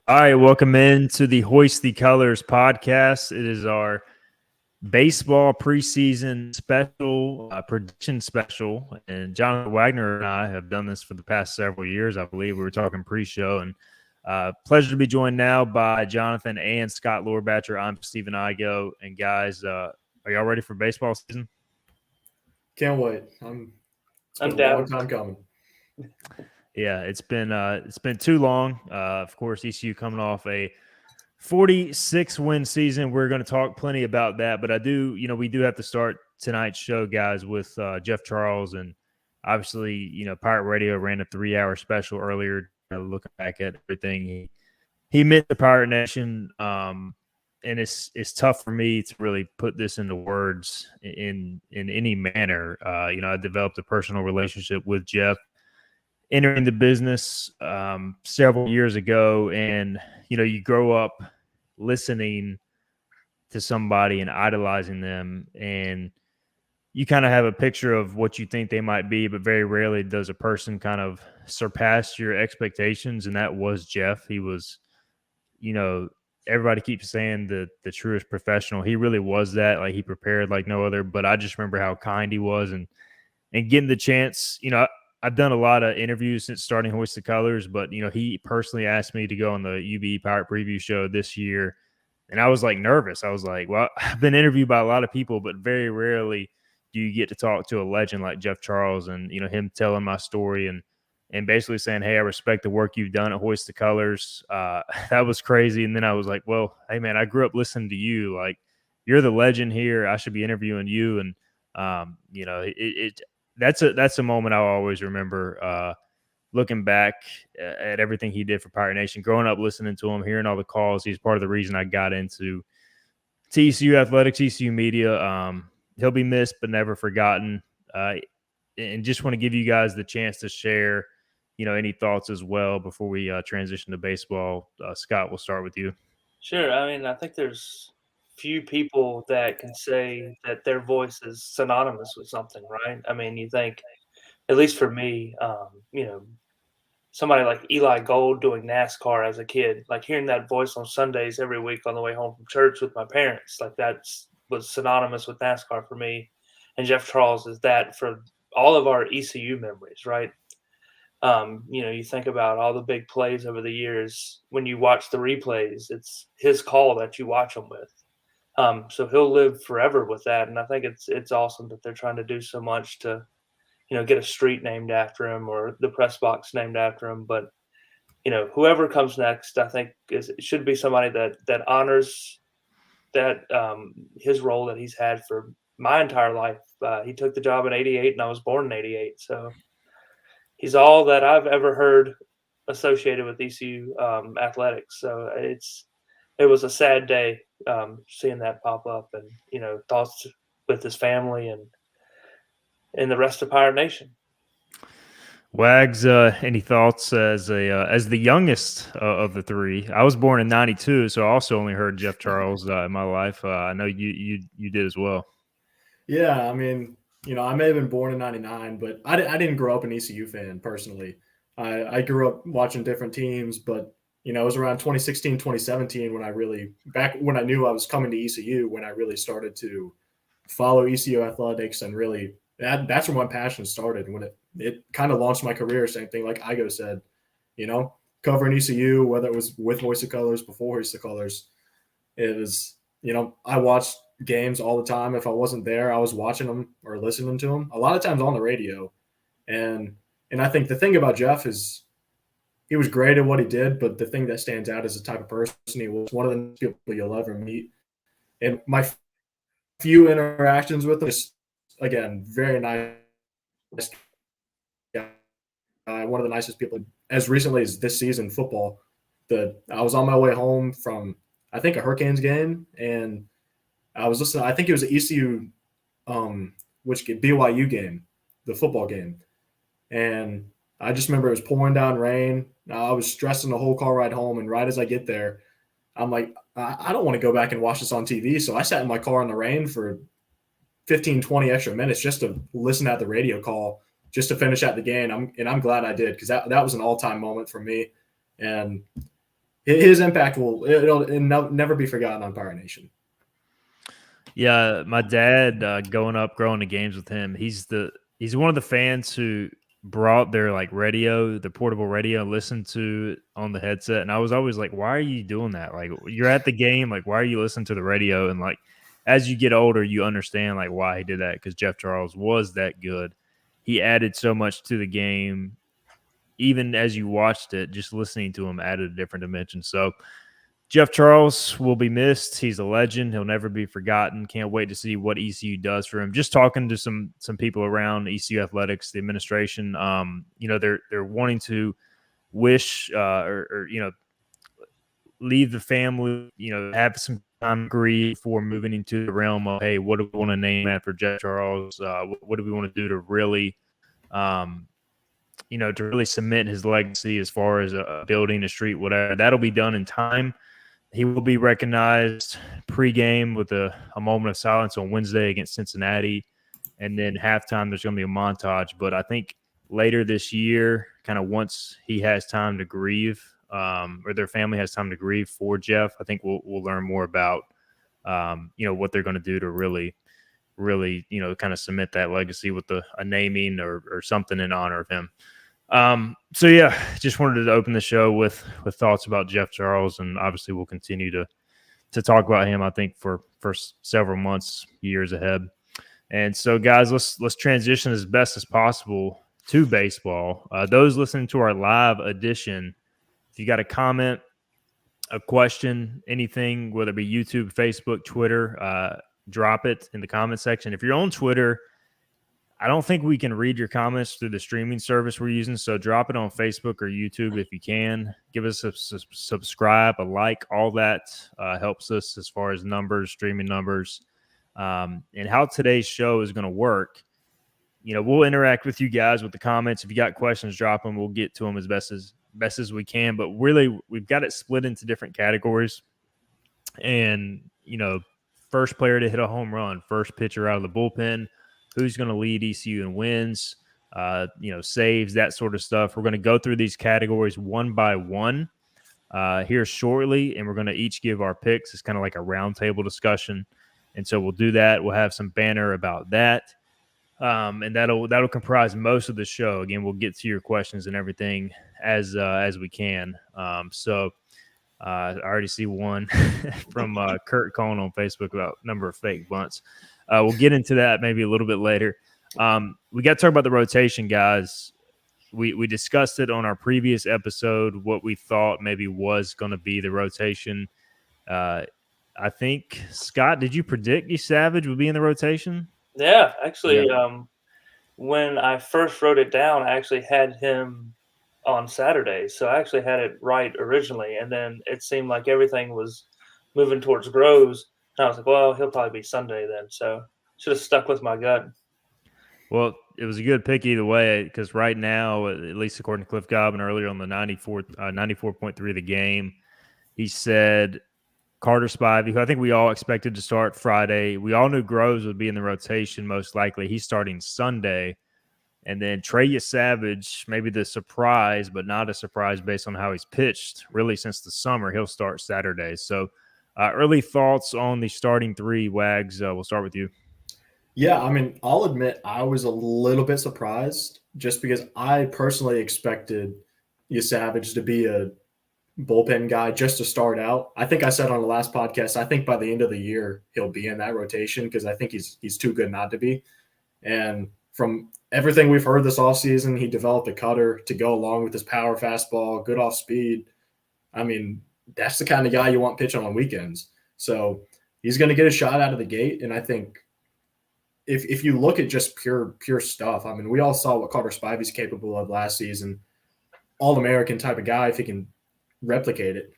All right, welcome into the Hoist The Colours podcast. It is our baseball preseason special, prediction special. And Jonathan Wagner and I have done this for the past several years, I believe. We were talking pre-show. And pleasure to be joined now by Jonathan and Scott Lorbatcher. I'm Stephen Igo. And guys, are y'all ready for baseball season? Can't wait. It's been a long time coming. Yeah, it's been too long. Of course, ECU coming off a 46-win season. We're going to talk plenty about that, but we do have to start tonight's show, guys, with Jeff Charles. And obviously, Pirate Radio ran a 3-hour special earlier, looking back at everything he meant to Pirate Nation. And it's tough for me to really put this into words in any manner. I developed a personal relationship with Jeff entering the business several years ago, and you grow up listening to somebody and idolizing them, and you kind of have a picture of what you think they might be, but very rarely does a person kind of surpass your expectations. And that was Jeff. He was, everybody keeps saying the truest professional. He really was that. Like, he prepared like no other. But I just remember how kind he was, and getting the chance. I've done a lot of interviews since starting Hoist the Colours, but, he personally asked me to go on the UB Pirate Preview Show this year. And I was like nervous. I was like, well, I've been interviewed by a lot of people, but very rarely do you get to talk to a legend like Jeff Charles, and, him telling my story and basically saying, hey, I respect the work you've done at Hoist the Colours. That was crazy. And then I was like, well, hey, man, I grew up listening to you. Like, you're the legend here. I should be interviewing you. And, that's a moment I'll always remember, looking back at everything he did for Pirate Nation. Growing up listening to him, hearing all the calls, he's part of the reason I got into TCU athletics, TCU media. He'll be missed but never forgotten. And just want to give you guys the chance to share, any thoughts as well before we transition to baseball. Scott, we'll start with you. Sure. I mean, I think there's few people that can say that their voice is synonymous with something, right? I mean, you think, at least for me, somebody like Eli Gold doing NASCAR as a kid, like hearing that voice on Sundays every week on the way home from church with my parents, like was synonymous with NASCAR for me. And Jeff Charles is that for all of our ECU memories, right? You think about all the big plays over the years. When you watch the replays, it's his call that you watch them with. So he'll live forever with that. And I think it's awesome that they're trying to do so much to, get a street named after him or the press box named after him. But, whoever comes next, I think it should be somebody that honors that his role that he's had for my entire life. He took the job in '88 and I was born in '88. So he's all that I've ever heard associated with ECU athletics. So it was a sad day seeing that pop up, and thoughts with his family and the rest of Pirate Nation. Wags, any thoughts as the youngest of the three? I was born in '92, so I also only heard Jeff Charles in my life. I know you did as well. Yeah, I mean, I may have been born in '99, but I didn't grow up an ECU fan personally. I grew up watching different teams, but it was around 2016, 2017 when I knew I was coming to ECU, when I really started to follow ECU athletics, and really that's where my passion started, when it kind of launched my career. Same thing like Igo said, covering ECU, whether it was with Hoist the Colours, before Hoist the Colours, it was, I watched games all the time. If I wasn't there, I was watching them or listening to them, a lot of times on the radio. And I think the thing about Jeff is he was great at what he did, but the thing that stands out is the type of person he was. One of the people you'll ever meet. And my few interactions with him, just, again, very nice guy. One of the nicest people. As recently as this season, football, I was on my way home from, I think, a Hurricanes game, and I was listening. I think it was an ECU, BYU game, the football game, and I just remember it was pouring down rain. I was stressing the whole car ride home, and right as I get there, I'm like, I don't want to go back and watch this on TV. So I sat in my car in the rain for 15, 20 extra minutes just to listen at the radio call, just to finish out the game. I'm glad I did, because that was an all-time moment for me. And his impact it'll never be forgotten on Pirate Nation. Yeah, my dad going to games with him. He's one of the fans who brought their like radio, the portable radio, and listened to it on the headset. And I was always like, why are you doing that? Like, you're at the game, like, why are you listening to the radio? And like, as you get older, you understand like why he did that, because Jeff Charles was that good. He added so much to the game. Even as you watched it, just listening to him added a different dimension. So Jeff Charles will be missed. He's a legend. He'll never be forgotten. Can't wait to see what ECU does for him. Just talking to some people around ECU athletics, the administration, they're wanting to wish or leave the family, have some time to grieve before moving into the realm of, hey, what do we want to name after Jeff Charles? What do we want to do to really to really cement his legacy as far as a building, a street, whatever. That'll be done in time. He will be recognized pregame with a moment of silence on Wednesday against Cincinnati. And then halftime, there's going to be a montage. But I think later this year, kind of once he has time to grieve, or their family has time to grieve for Jeff, I think we'll learn more about, what they're going to do to really, kind of cement that legacy with a naming or something in honor of him. So yeah, just wanted to open the show with thoughts about Jeff Charles, and obviously we'll continue to talk about him, I think, for several months, years ahead. And so guys, let's transition as best as possible to baseball. Those listening to our live edition, if you got a comment, a question, anything, whether it be YouTube, Facebook, Twitter, drop it in the comment section. If you're on Twitter, I don't think we can read your comments through the streaming service we're using, so drop it on Facebook or YouTube if you can. Give us a subscribe, a like. All that helps us as far as numbers, streaming numbers, and how today's show is going to work. We'll interact with you guys with the comments. If you got questions, drop them. We'll get to them as best as we can. But really, we've got it split into different categories. And, first player to hit a home run, first pitcher out of the bullpen, who's going to lead ECU in wins, saves, that sort of stuff. We're going to go through these categories one by one here shortly, and we're going to each give our picks. It's kind of like a roundtable discussion, and so we'll do that. We'll have some banner about that, and that'll comprise most of the show. Again, we'll get to your questions and everything as we can. I already see one from Kurt calling on Facebook about number of fake bunts. We'll get into that maybe a little bit later. We got to talk about the rotation, guys. We discussed it on our previous episode, what we thought maybe was going to be the rotation. I think, Scott, did you predict Savage would be in the rotation? Yeah, actually, when I first wrote it down, I actually had him on Saturday. So I actually had it right originally, and then it seemed like everything was moving towards Groves. And I was like, well, he'll probably be Sunday then. So should have stuck with my gut. Well, it was a good pick either way, because right now, at least according to Cliff Gobbin earlier on the 94.3 of the game, he said Carter Spivey, who I think we all expected to start Friday. We all knew Groves would be in the rotation most likely. He's starting Sunday. And then Trey Savage, maybe the surprise, but not a surprise based on how he's pitched really since the summer. He'll start Saturday. So early thoughts on the starting three, Wags. We'll start with you. Yeah, I mean, I'll admit I was a little bit surprised just because I personally expected Savage to be a bullpen guy just to start out. I think I said on the last podcast, I think by the end of the year, he'll be in that rotation because I think he's too good not to be. And from everything we've heard this offseason, he developed a cutter to go along with his power fastball, good off speed. I mean, that's the kind of guy you want pitching on weekends. So he's going to get a shot out of the gate. And I think if you look at just pure stuff, I mean, we all saw what Carter Spivey's capable of last season. All-American type of guy if he can replicate it.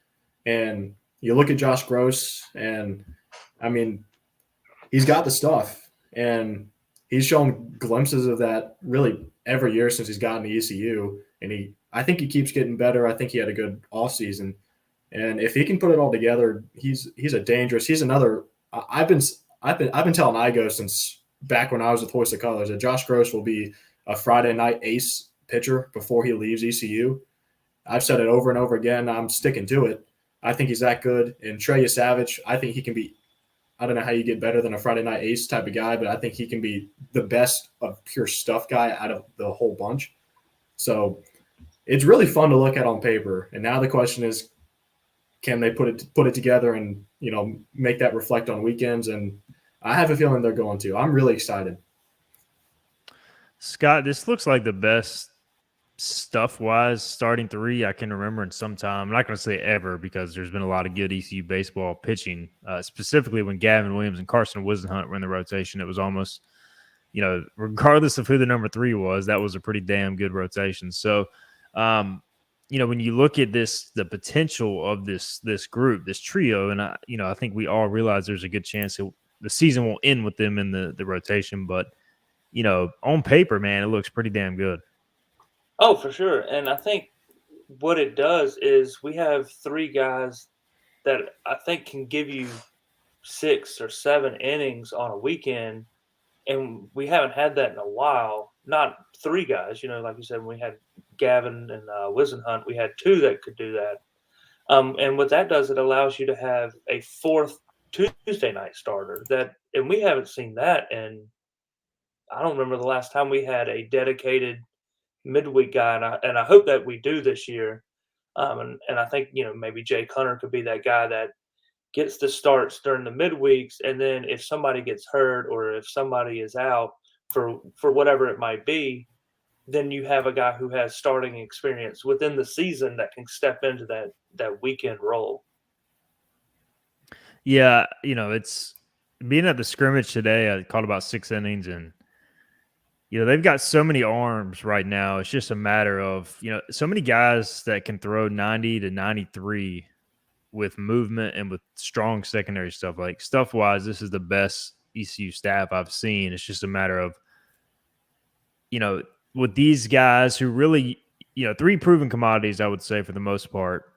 And you look at Josh Gross, and, I mean, he's got the stuff. And he's shown glimpses of that really every year since he's gotten to ECU. And I think he keeps getting better. I think he had a good offseason. And if he can put it all together, he's another. I've been telling Igo since back when I was with Hoist The Colours that Josh Gross will be a Friday night ace pitcher before he leaves ECU. I've said it over and over again. I'm sticking to it. I think he's that good. And Trey Savage, I think he can be. I don't know how you get better than a Friday night ace type of guy, but I think he can be the best of pure stuff guy out of the whole bunch. So it's really fun to look at on paper. And now the question is, can they put it together and, make that reflect on weekends? And I have a feeling they're going to. I'm really excited. Scott, this looks like the best stuff-wise starting three I can remember in some time. I'm not going to say ever because there's been a lot of good ECU baseball pitching, specifically when Gavin Williams and Carson Wisenhunt were in the rotation. It was almost, regardless of who the number three was, that was a pretty damn good rotation. So, when you look at the potential of this group, this trio, and I think we all realize there's a good chance the season will end with them in the rotation, but on paper, man, it looks pretty damn good. Oh, for sure. And I think what it does is we have three guys that I think can give you 6 or 7 innings on a weekend. And we haven't had that in a while. Not three guys, like you said, when we had Gavin and Wisenhunt, we had 2 that could do that. And what that does, it allows you to have a 4th Tuesday night starter and we haven't seen that. And I don't remember the last time we had a dedicated midweek guy, and I hope that we do this year. And I think maybe Jay Cunner could be that guy that gets the starts during the midweeks, and then if somebody gets hurt or if somebody is out for whatever it might be, then you have a guy who has starting experience within the season that can step into that weekend role. Yeah, it's being at the scrimmage today. I caught about 6 innings and. They've got so many arms right now. It's just a matter of, so many guys that can throw 90 to 93 with movement and with strong secondary stuff. Like stuff-wise, this is the best ECU staff I've seen. It's just a matter of, with these guys who really, 3 proven commodities, I would say for the most part,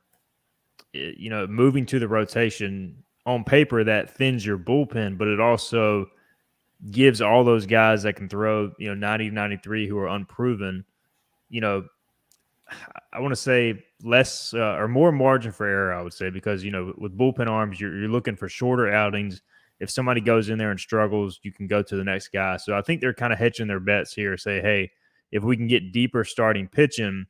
moving to the rotation on paper that thins your bullpen, but it also – gives all those guys that can throw, 90, 93 who are unproven, I want to say less or more margin for error, I would say, because, with bullpen arms, you're looking for shorter outings. If somebody goes in there and struggles, you can go to the next guy. So I think they're kind of hedging their bets here, say, hey, if we can get deeper starting pitching,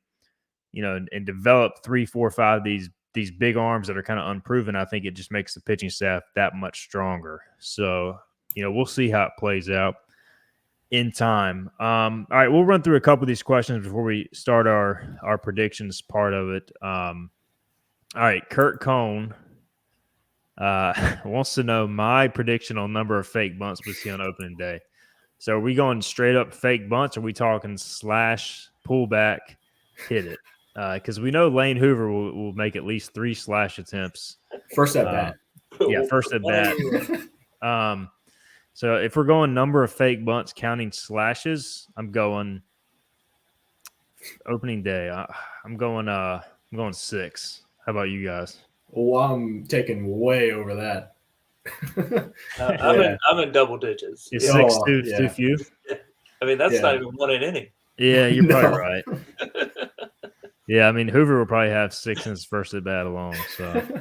and develop 3, 4, 5 these big arms that are kind of unproven, I think it just makes the pitching staff that much stronger. So, we'll see how it plays out in time. All right, we'll run through a couple of these questions before we start our predictions part of it. All right, Kurt Cohn wants to know my prediction on number of fake bunts we see on opening day. So are we going straight up fake bunts, or are we talking slash, pullback, hit it? Because we know Lane Hoover will make at least 3 slash attempts. First at bat. Yeah, first at bat. So if we're going number of fake bunts counting slashes, I'm going opening day. I'm going 6. How about you guys? Well, I'm taking way over that. I'm in double digits. Is 6 too few? I mean, that's not even 1 inning. Yeah, you're probably right. Yeah, I mean, Hoover will probably have 6 in his first at bat alone. So,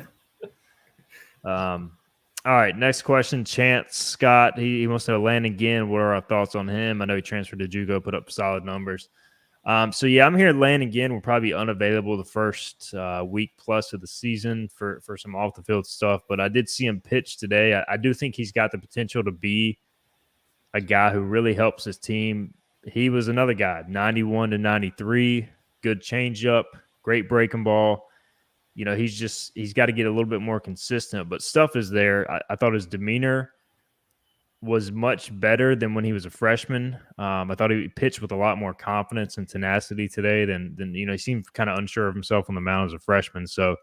all right, next question. Chance Scott, he wants to land again. What are our thoughts on him? I know he transferred to JUCO, put up solid numbers. So yeah, I'm here at Land again. We'll probably be unavailable the first week plus of the season for some off the field stuff. But I did see him pitch today. I do think he's got the potential to be a guy who really helps his team. He was another guy, 91 to 93, good changeup, great breaking ball. He's got to get a little bit more consistent, but stuff is there. I thought his demeanor was much better than when he was a freshman. I thought he pitched with a lot more confidence and tenacity today than he seemed kind of unsure of himself on the mound as a freshman. So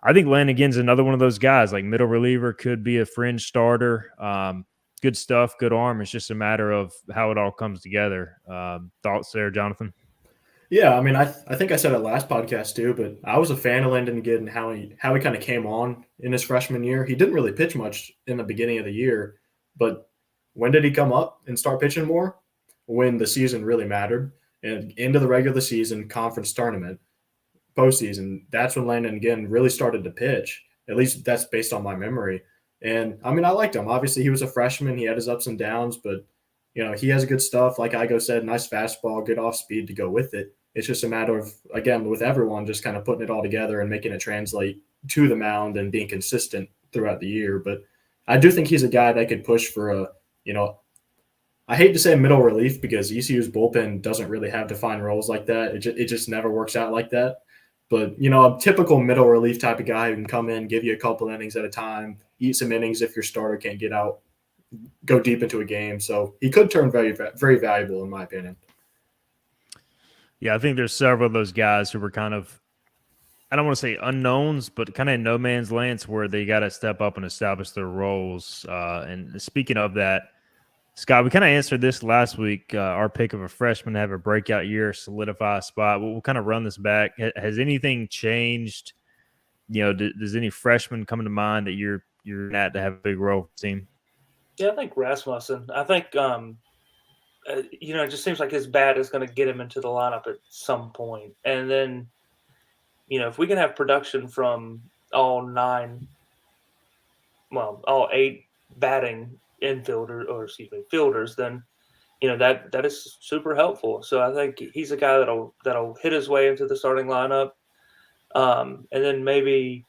I think Lanigan's another one of those guys, like middle reliever, could be a fringe starter. Good stuff, good arm. It's just a matter of how it all comes together. Thoughts there, Jonathan? Yeah, I mean, I think I said it last podcast too, but I was a fan of Landon Gidd and how he kind of came on in his freshman year. He didn't really pitch much in the beginning of the year, but when did he come up and start pitching more? When the season really mattered, and into the regular season conference tournament. postseason, that's when Landon again really started to pitch. At least that's based on my memory. And I mean, I liked him. Obviously, he was a freshman. He had his ups and downs, but he has good stuff. Like Igo said, nice fastball, good off speed to go with it. It's just a matter of, again, with everyone, just kind of putting it all together and making it translate to the mound and being consistent throughout the year. But I do think he's a guy that could push for I hate to say middle relief because ECU's bullpen doesn't really have defined roles like that. It just never works out like that. But, a typical middle relief type of guy who can come in, give you a couple innings at a time, eat some innings if your starter can't get out, go deep into a game. So he could turn very, very valuable, in my opinion. Yeah, I think there's several of those guys who were kind of, I don't want to say unknowns, but kind of in no man's lands where they got to step up and establish their roles. And speaking of that, Scott, we kind of answered this last week. Our pick of a freshman to have a breakout year, solidify a spot. We'll kind of run this back. Has anything changed? Does any freshman come to mind that you're at to have a big role for the team? Yeah, I think Rasmussen. I think it just seems like his bat is going to get him into the lineup at some point. And then, if we can have production from all 8 batting fielders, then that is super helpful. So I think he's a guy that'll hit his way into the starting lineup, and then maybe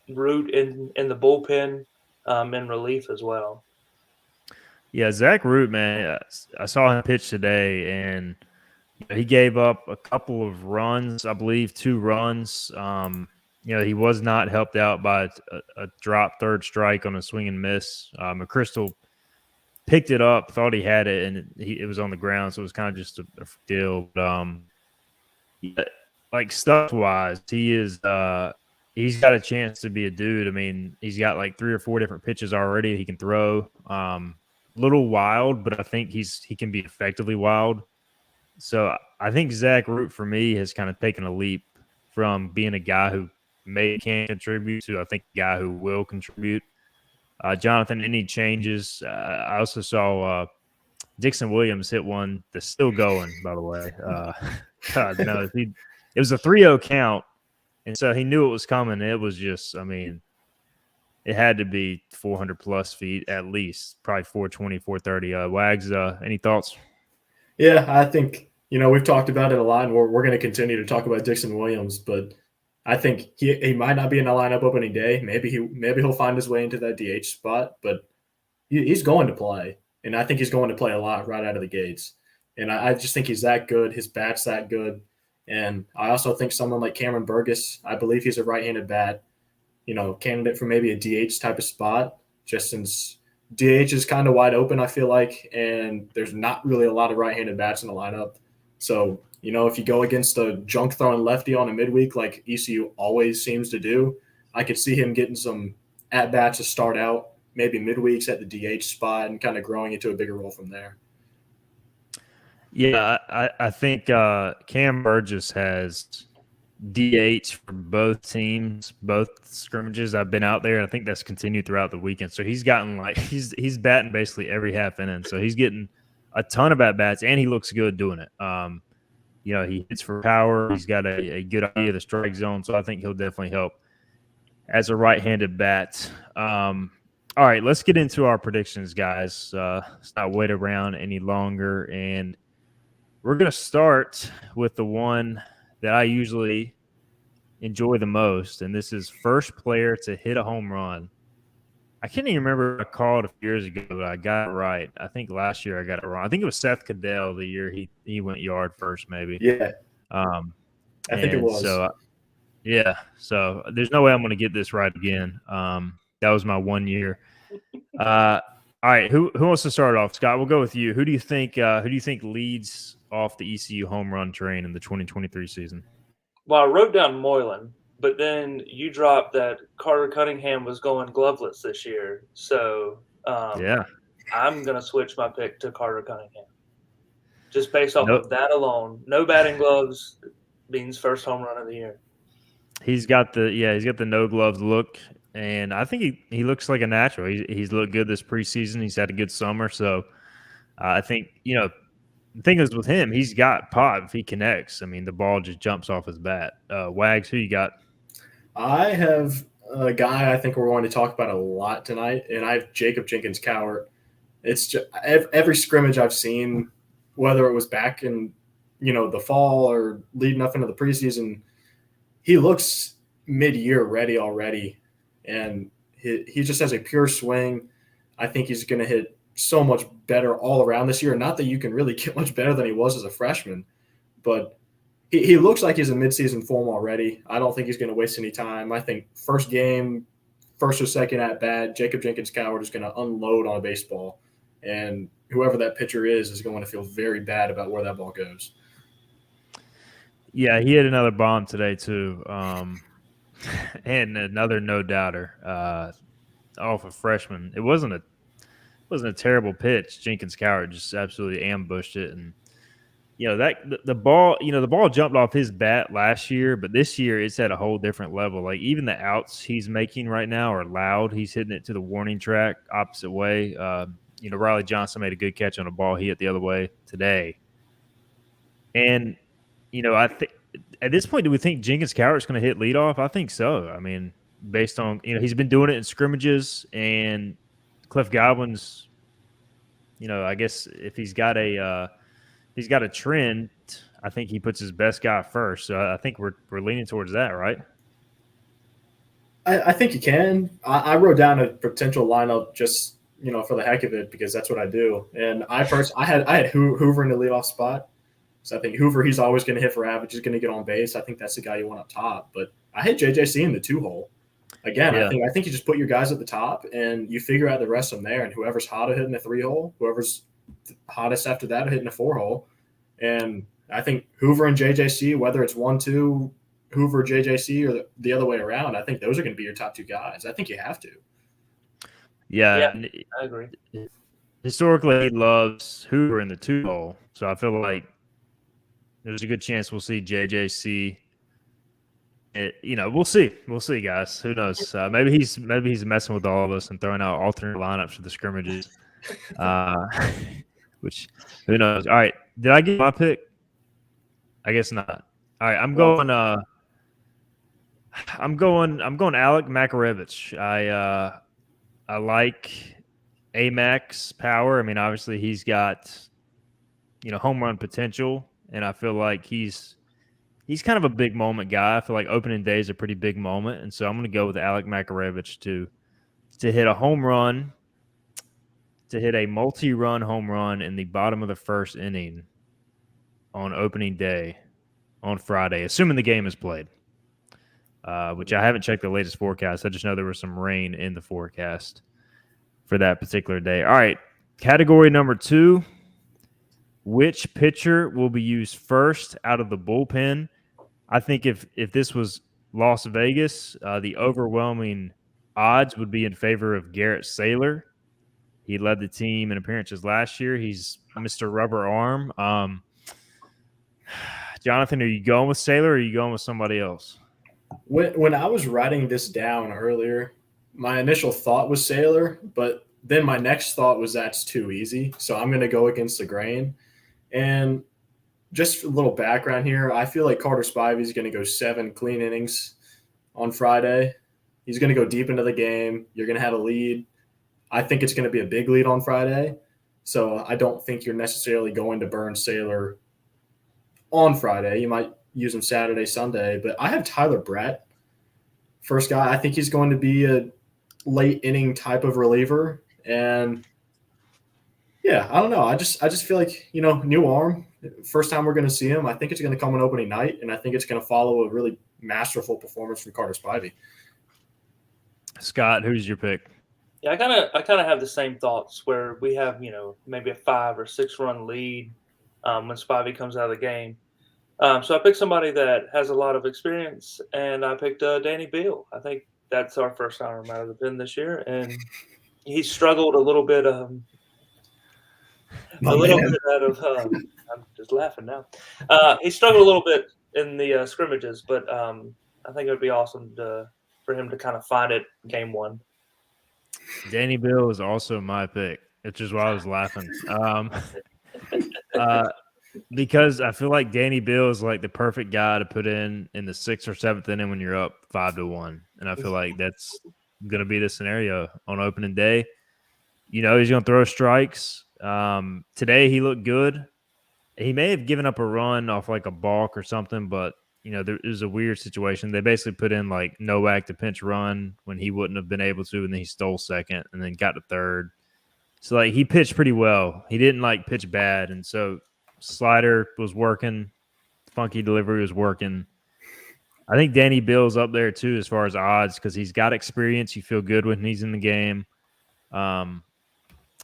Root in the bullpen in relief as well. Yeah, Zach Root, man, I saw him pitch today, and he gave up a couple of runs, I believe 2 runs. He was not helped out by a drop third strike on a swing and miss. McChrystal picked it up, thought he had it, and it was on the ground, so it was kind of just a deal. But, like stuff-wise, he's got a chance to be a dude. I mean, he's got like 3 or 4 different pitches already he can throw. Little wild, but I think he can be effectively wild. So I think Zach Root for me has kind of taken a leap from being a guy who can contribute to I think a guy who will contribute. Jonathan, any changes? I also saw Dixon Williams hit one that's still going, by the way. God knows. It was a 3-0 count, and so he knew it was coming. It was just, I mean, it had to be 400-plus feet at least, probably 420, 430. Wags, any thoughts? Yeah, I think, we've talked about it a lot, and we're going to continue to talk about Dixon Williams, but I think he might not be in the lineup opening day. Maybe he'll find his way into that DH spot, but he's going to play, and I think he's going to play a lot right out of the gates. And I just think he's that good. His bat's that good. And I also think someone like Cameron Burgess, I believe he's a right-handed bat, candidate for maybe a DH type of spot, just since DH is kind of wide open, I feel like, and there's not really a lot of right-handed bats in the lineup. So, if you go against a junk-throwing lefty on a midweek like ECU always seems to do, I could see him getting some at-bats to start out, maybe midweeks at the DH spot and kind of growing into a bigger role from there. Yeah, I think Cam Burgess has DH for both teams, both scrimmages. I've been out there. I think that's continued throughout the weekend. So he's gotten he's batting basically every half inning. So he's getting a ton of at-bats, and he looks good doing it. He hits for power. He's got a good idea of the strike zone, so I think he'll definitely help as a right-handed bat. All right, let's get into our predictions, guys. Let's not wait around any longer, and we're going to start with the one that I usually enjoy the most, and this is first player to hit a home run. I can't even remember if I called a few years ago, but I got it right. I think last year I got it wrong. I think it was Seth Cadell the year he went yard first, maybe. Yeah. I think it was. So, so there's no way I'm going to get this right again. That was my 1 year. All right, who wants to start off? Scott, we'll go with you. Who do you think leads off the ECU home run train in the 2023 season? Well, I wrote down Moylan, but then you dropped that Carter Cunningham was going gloveless this year. So I'm going to switch my pick to Carter Cunningham. Just based off of that alone. No batting gloves means first home run of the year. He's got the no gloves look, and I think he looks like a natural. He's looked good this preseason. He's had a good summer. So I think, the thing is with him, he's got pop if he connects. I mean, the ball just jumps off his bat. Wags, who you got? I have a guy I think we're going to talk about a lot tonight, and I have Jacob Jenkins Cowart. It's just every scrimmage I've seen, whether it was back in the fall or leading up into the preseason, he looks mid-year ready already, and he just has a pure swing. I think he's going to hit so much better all around this year. Not that you can really get much better than he was as a freshman, but he looks like he's in midseason form already. I don't think he's going to waste any time. I think first game, first or second at bat, Jacob Jenkins Cowart is going to unload on a baseball, and whoever that pitcher is going to feel very bad about where that ball goes. Yeah, he had another bomb today too, and another no doubter off a freshman. It wasn't a terrible pitch. Jenkins Cowart just absolutely ambushed it, and the ball jumped off his bat last year, but this year it's at a whole different level. Like even the outs he's making right now are loud. He's hitting it to the warning track opposite way. Riley Johnson made a good catch on a ball he hit the other way today, and I think at this point, do we think Jenkins Cowart's going to hit leadoff? I think so. I mean, based on he's been doing it in scrimmages, and Cliff Godwin's, I guess if he's got a trend, I think he puts his best guy first. So I think we're leaning towards that, right? I think you can. I wrote down a potential lineup just for the heck of it because that's what I do. And I had Hoover in the leadoff spot. So I think Hoover, he's always going to hit for average. He's going to get on base. I think that's the guy you want up top. But I had JJC in the 2-hole. Again, yeah. I think you just put your guys at the top and you figure out the rest from there. And whoever's hotter hitting the 3-hole, whoever's hottest after that hitting the 4-hole. And I think Hoover and JJC, whether it's 1-2, Hoover, JJC, or the other way around, I think those are going to be your top two guys. I think you have to. Yeah, I agree. Historically, he loves Hoover in the 2-hole. So I feel like there's a good chance we'll see JJC. We'll see. We'll see, guys. Who knows? Maybe he's messing with all of us and throwing out alternate lineups for the scrimmages. Which who knows? All right, did I get my pick? I guess not. All right, I'm going Alec Makarevich. I like Amax power. I mean, obviously he's got home run potential. And I feel like he's kind of a big moment guy. I feel like opening day is a pretty big moment. And so I'm going to go with Alec Makarevich to hit a home run, to hit a multi-run home run in the bottom of the first inning on opening day on Friday, assuming the game is played, which I haven't checked the latest forecast. I just know there was some rain in the forecast for that particular day. All right, category number 2. Which pitcher will be used first out of the bullpen? I think if this was Las Vegas, the overwhelming odds would be in favor of Garrett Saylor. He led the team in appearances last year. He's Mr. Rubber Arm. Jonathan, are you going with Saylor or are you going with somebody else? When I was writing this down earlier, my initial thought was Saylor, but then my next thought was that's too easy. So I'm going to go against the grain. And just a little background here, I feel like Carter Spivey is going to go 7 clean innings on Friday. He's going to go deep into the game. You're going to have a lead. I think it's going to be a big lead on Friday. So I don't think you're necessarily going to burn Saylor on Friday. You might use him Saturday, Sunday. But I have Tyler Brett, first guy. I think he's going to be a late inning type of reliever. And yeah, I don't know. I just feel like, new arm. First time we're going to see him. I think it's going to come on opening night, and I think it's going to follow a really masterful performance from Carter Spivey. Scott, who's your pick? Yeah, I kind of have the same thoughts where we have maybe a 5 or 6 run lead when Spivey comes out of the game. So I picked somebody that has a lot of experience, and I picked Danny Beal. I think that's our first timer out of the pen this year, and he struggled a little bit. I'm just laughing now. He struggled a little bit in the scrimmages, but I think it would be awesome for him to kind of find it game 1. Danny Beal is also my pick, which is why I was laughing. Because I feel like Danny Bill is like the perfect guy to put in the 6th or 7th inning when you're up 5-1, and I feel like that's going to be the scenario on opening day. He's going to throw strikes. Today he looked good. He may have given up a run off like a balk or something, but there was a weird situation. They basically put in like Nowak to pinch run when he wouldn't have been able to, and then he stole second and then got to third. So like he pitched pretty well. He didn't like pitch bad, and so slider was working, funky delivery was working. I think Danny Bill's up there too as far as odds because he's got experience. You feel good when he's in the game.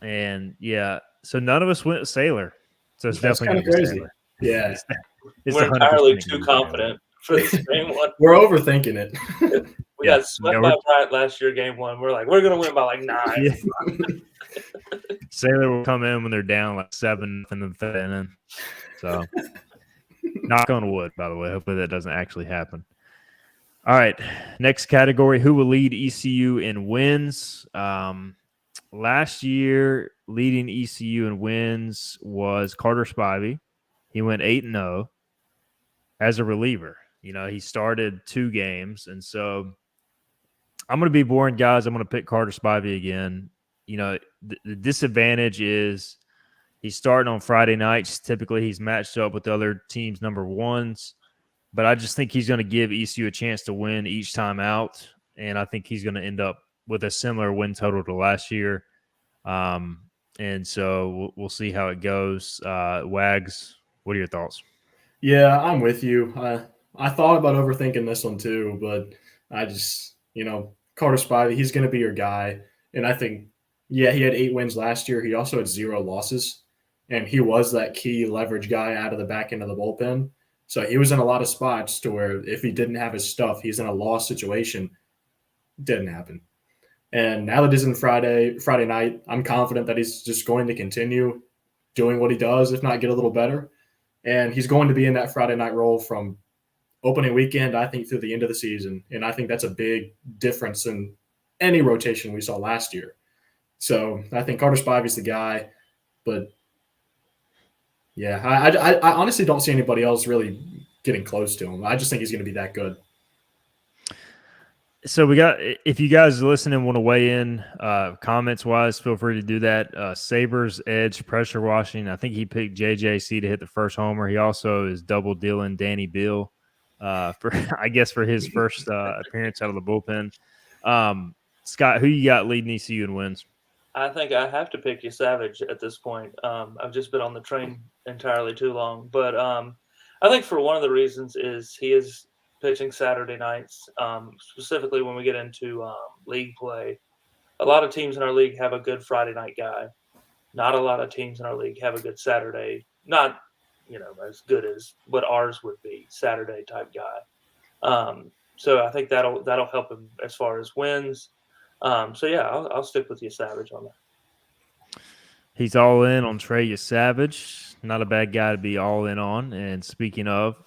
And yeah, so none of us went with Sailor. So it's That's definitely kind of crazy. Sailor. Yeah. It's We're 100% entirely gonna too be confident for the same one. We're overthinking it. We Yeah. got swept by Bryant last year, game 1. We're like, we're going to win by like 9. Yeah. Sailor will come in when they're down like 7 in the 3rd inning. So knock on wood, by the way. Hopefully that doesn't actually happen. All right. Next category, who will lead ECU in wins? Last year, leading ECU in wins was Carter Spivey. He went 8-0 as a reliever. He started 2 games. And so I'm going to be boring, guys. I'm going to pick Carter Spivey again. The disadvantage is he's starting on Friday nights. Typically, he's matched up with the other team's number ones. But I just think he's going to give ECU a chance to win each time out. And I think he's going to end up with a similar win total to last year. And so we'll see how it goes. Wags, what are your thoughts? Yeah, I'm with you. I thought about overthinking this one too, but I just, Carter Spivey, he's going to be your guy. And I think, yeah, he had 8 wins last year. He also had 0 losses. And he was that key leverage guy out of the back end of the bullpen. So he was in a lot of spots to where if he didn't have his stuff, he's in a loss situation. Didn't happen. And now that he's in Friday night, I'm confident that he's just going to continue doing what he does, if not get a little better. And he's going to be in that Friday night role from opening weekend, I think, through the end of the season. And I think that's a big difference in any rotation we saw last year. So I think Carter Spivey's the guy. But, yeah, I honestly don't see anybody else really getting close to him. I just think he's going to be that good. So if you guys are listening want to weigh in comments-wise, feel free to do that. Sabres edge pressure washing. I think he picked JJC to hit the first homer. He also is double dealing Danny Bill for his first appearance out of the bullpen. Scott, who you got leading ECU in wins? I think I have to pick you Savage at this point. I've just been on the train entirely too long. But I think for one of the reasons is he is – pitching Saturday nights, specifically when we get into league play. A lot of teams in our league have a good Friday night guy. Not a lot of teams in our league have a good Saturday, not as good as what ours would be, Saturday type guy. So I think that'll help him as far as wins. So yeah, I'll stick with you, Savage, on that. He's all in on Trey Savage. Not a bad guy to be all in on. And speaking of,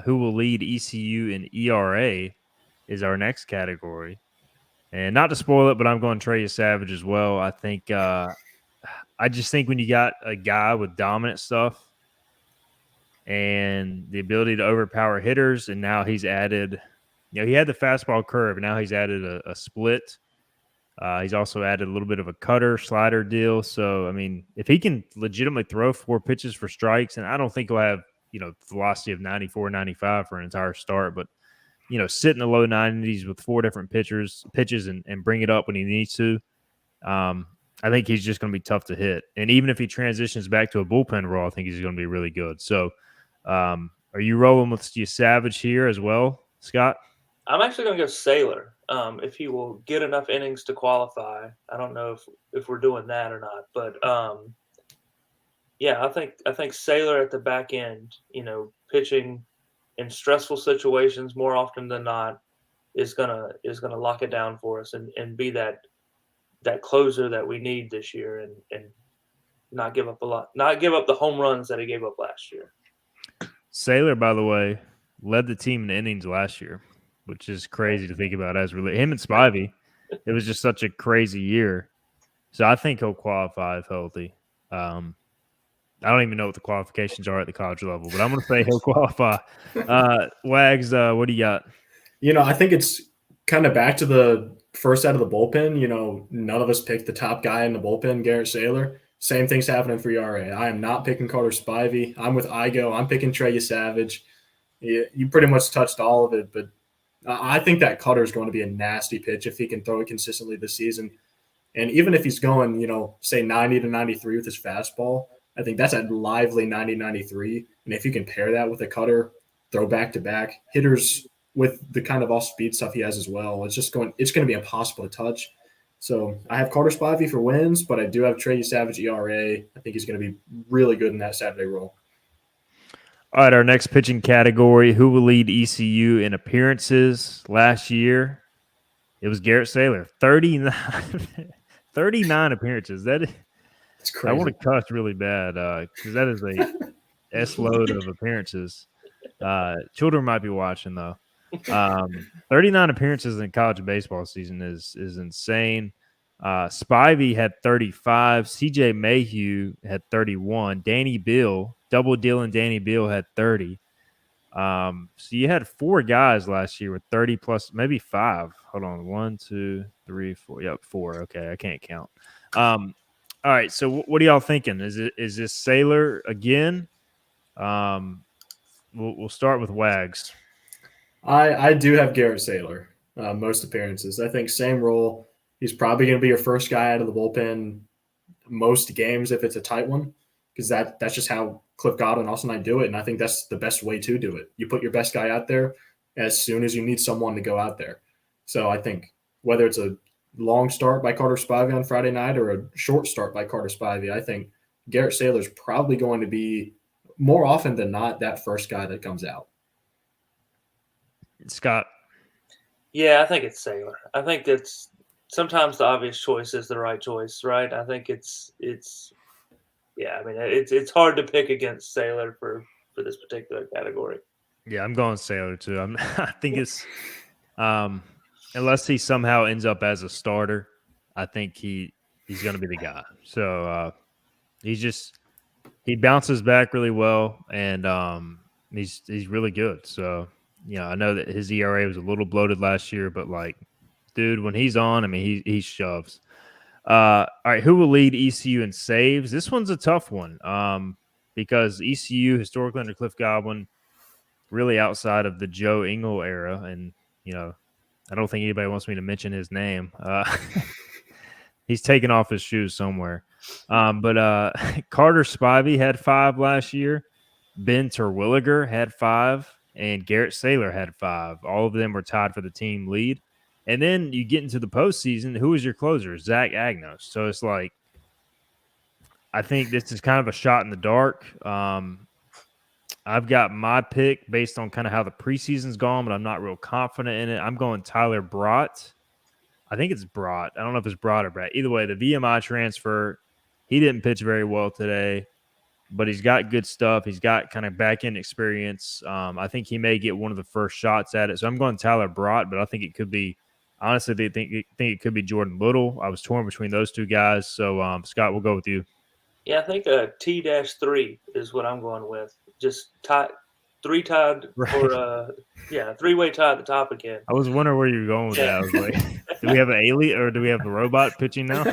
who will lead ECU in ERA is our next category. And not to spoil it, but I'm going Trey Savage as well. I think I just think when you got a guy with dominant stuff and the ability to overpower hitters, and now he's added, he had the fastball curve, and now he's added a split. He's also added a little bit of a cutter, slider deal. So, I mean, if he can legitimately throw 4 pitches for strikes, and I don't think he'll have, velocity of 94, 95 for an entire start, but, sit in the low 90s with 4 different pitches and bring it up when he needs to. I think he's just going to be tough to hit. And even if he transitions back to a bullpen role, I think he's going to be really good. So, are you rolling with your Savage here as well, Scott? I'm actually going to go Sailor. If he will get enough innings to qualify. I don't know if we're doing that or not, but yeah, I think Sailor at the back end, pitching in stressful situations more often than not is gonna lock it down for us and be that closer that we need this year and not give up a lot, not give up the home runs that he gave up last year. Sailor, by the way, led the team in innings last year, which is crazy to think about him and Spivey. It was just such a crazy year. So I think he'll qualify if healthy. I don't even know what the qualifications are at the college level, but I'm going to say he'll qualify. Wags, what do you got? I think it's kind of back to the first out of the bullpen. None of us picked the top guy in the bullpen, Garrett Saylor. Same thing's happening for ERA. I am not picking Carter Spivey. I'm with Igo. I'm picking Trey Savage. You pretty much touched all of it, but I think that cutter is going to be a nasty pitch if he can throw it consistently this season. And even if he's going, say 90 to 93 with his fastball, I think that's a lively 90-93. And if you can pair that with a cutter, throw back-to-back, hitters with the kind of off-speed stuff he has as well, it's going to be impossible to touch. So I have Carter Spivey for wins, but I do have Trey Savage ERA. I think he's going to be really good in that Saturday role. All right, our next pitching category, who will lead ECU in appearances last year? It was Garrett Saylor, 39 appearances. It's crazy. I want to cuss really bad because that is a S-load of appearances. Children might be watching, though. 39 appearances in college baseball season is insane. Spivey had 35. CJ Mayhew had 31. Danny Beal, double dealing Danny Beal had 30. So you had 4 guys last year with 30 plus, maybe 5. Hold on. 1, 2, 3, 4. Yep, 4. Okay, I can't count. All right, so what are y'all thinking? Is this Saylor again? We'll start with Wags. I do have Garrett Saylor most appearances. I think same role. He's probably going to be your first guy out of the bullpen most games if it's a tight one, because that's just how Cliff Godwin and Austin Knight do it, and I think that's the best way to do it. You put your best guy out there as soon as you need someone to go out there. So I think whether it's a long start by Carter Spivey on Friday night or a short start by Carter Spivey, I think Garrett Saylor is probably going to be more often than not that first guy that comes out. Scott. Yeah, I think it's Saylor. I think that's sometimes the obvious choice is the right choice, right? I think it's hard to pick against Saylor for this particular category. Yeah, I'm going Saylor too. I think it's unless he somehow ends up as a starter, I think he's going to be the guy. So he bounces back really well, and he's really good. So I know that his ERA was a little bloated last year, but dude, when he's on, I mean, he shoves. All right, who will lead ECU in saves? This one's a tough one because ECU historically under Cliff Godwin, really outside of the Joe Engel era, and I don't think anybody wants me to mention his name. He's taken off his shoes somewhere. But Carter Spivey had 5 last year. Ben Terwilliger had 5, and Garrett Saylor had 5. All of them were tied for the team lead. And then you get into the postseason. Who is your closer? Zach Agnos. So it's I think this is kind of a shot in the dark. I've got my pick based on kind of how the preseason's gone, but I'm not real confident in it. I'm going Tyler Brott. I think it's Brott. I don't know if it's Brott or Brett. Either way, the VMI transfer, he didn't pitch very well today, but he's got good stuff. He's got kind of back-end experience. I think he may get one of the first shots at it. So I'm going Tyler Brott, but I think it could be – honestly, they think it could be Jordan Little. I was torn between those two guys. So, Scott, we'll go with you. Yeah, I think T-3 is what I'm going with. Just three tied for three-way tie at the top again. I was wondering where you were going with that. I was like, do we have an alien or do we have the robot pitching now?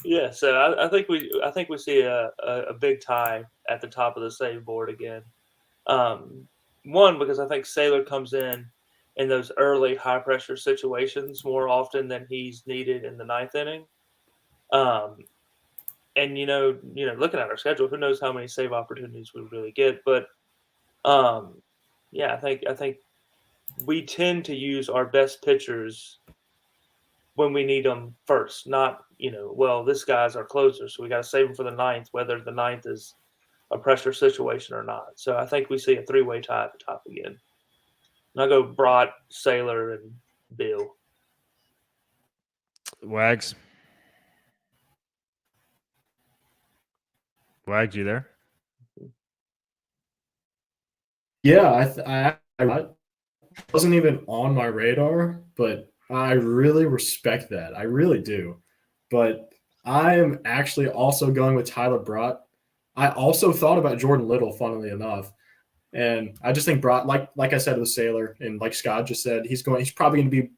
Yeah, so I think we see a big tie at the top of the save board again. One, because I think Saylor comes in those early high-pressure situations more often than he's needed in the 9th inning. And looking at our schedule, who knows how many save opportunities we really get? But I think we tend to use our best pitchers when we need them first. Not this guy's our closer, so we got to save him for the 9th, whether the 9th is a pressure situation or not. So I think we see a 3-way tie at the top again. And I'll go Brott, Saylor, and Bill. Wags, you there? Yeah, I wasn't even on my radar, but I really respect that. I really do. But I am actually also going with Tyler Brott. I also thought about Jordan Little, funnily enough. And I just think Brott, like I said with Saylor, and like Scott just said, he's probably going to be,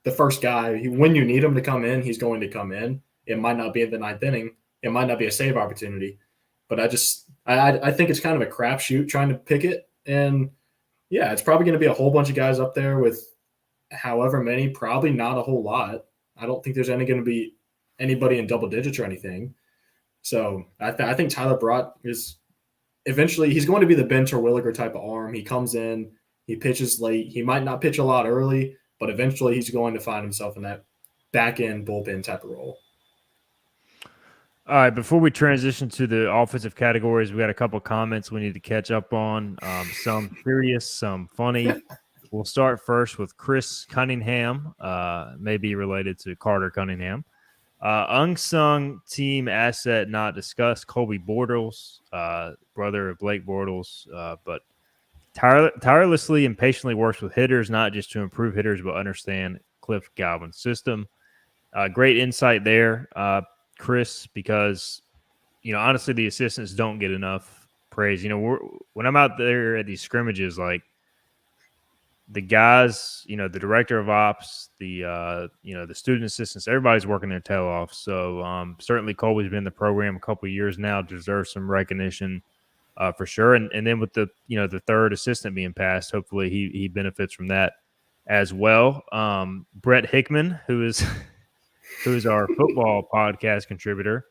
the first guy. When you need him to come in, he's going to come in. It might not be in the ninth inning. It might not be a save opportunity. But I think it's kind of a crapshoot trying to pick it. And yeah, it's probably going to be a whole bunch of guys up there with however many, probably not a whole lot. I don't think there's going to be anybody in double digits or anything. So I think Tyler Brott is eventually he's going to be the Ben Terwilliger type of arm. He comes in, he pitches late. He might not pitch a lot early, but eventually he's going to find himself in that back end bullpen type of role. All right, before we transition to the offensive categories, we got a couple comments we need to catch up on. Some serious, some funny. We'll start first with Chris Cunningham, maybe related to Carter Cunningham. Unsung team asset not discussed. Colby Bortles, brother of Blake Bortles, but tirelessly and patiently works with hitters, not just to improve hitters, but understand Cliff Godwin's system. Great insight there, Chris, because, honestly, the assistants don't get enough praise. When I'm out there at these scrimmages, like, the guys, the director of ops, the student assistants, everybody's working their tail off. So certainly Colby's been in the program a couple of years now, deserves some recognition for sure. And then with the third assistant being passed, hopefully he benefits from that as well. Brett Hickman, who is our football podcast contributor.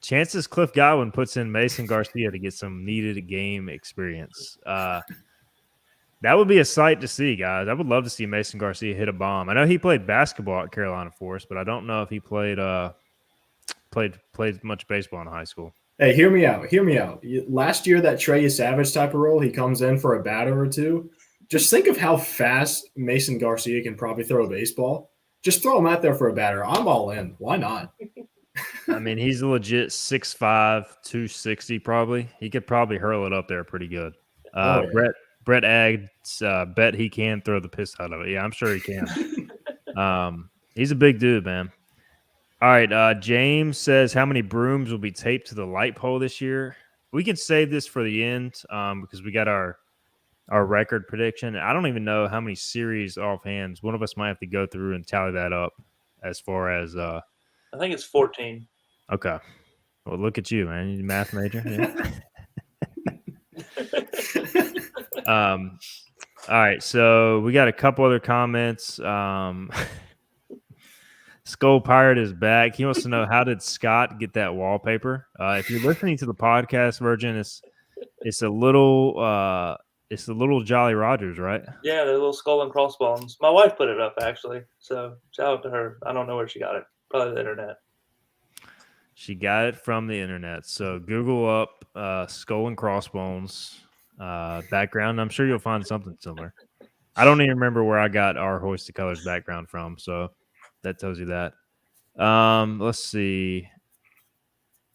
Chances Cliff Godwin puts in Mason Garcia to get some needed game experience. That would be a sight to see, guys. I would love to see Mason Garcia hit a bomb. I know he played basketball at Carolina Forest, but I don't know if he played much baseball in high school. Hey, hear me out. Last year, that Trey Savage type of role, he comes in for a batter or two. Just think of how fast Mason Garcia can probably throw a baseball. Just throw him out there for a batter. I'm all in. Why not? I mean, he's a legit 6'5", 260 probably. He could probably hurl it up there pretty good. Yeah. Brett Aggs, bet he can throw the piss out of it. Yeah, I'm sure he can. He's a big dude, man. All right, James says, how many brooms will be taped to the light pole this year? We can save this for the end because we got our record prediction. I don't even know how many series offhand. One of us might have to go through and tally that up as far as I think it's 14. Okay. Well, look at you, man. You math major. Yeah. All right, so we got a couple other comments. Skull Pirate is back. He wants to know, how did Scott get that wallpaper? If you're listening to the podcast version, it's a little Jolly Rogers, right? Yeah, the little skull and crossbones. My wife put it up, actually. So shout out to her. I don't know where she got it. Probably the internet. She got it from the internet. So Google up skull and crossbones background. I'm sure you'll find something similar. I don't even remember where I got our Hoist the Colours background from, so that tells you that. Let's see.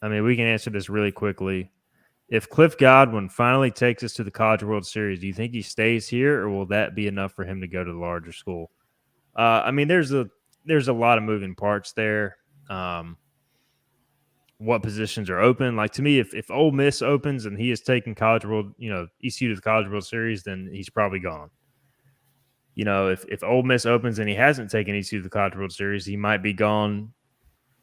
I mean, we can answer this really quickly. If Cliff Godwin finally takes us to the College World Series, do you think he stays here, or will that be enough for him to go to the larger school? I mean, there's a lot of moving parts there. What positions are open? Like, to me, if Ole Miss opens and he is taking College World, ECU to the College World Series, then he's probably gone. If Ole Miss opens and he hasn't taken ECU to the College World Series, he might be gone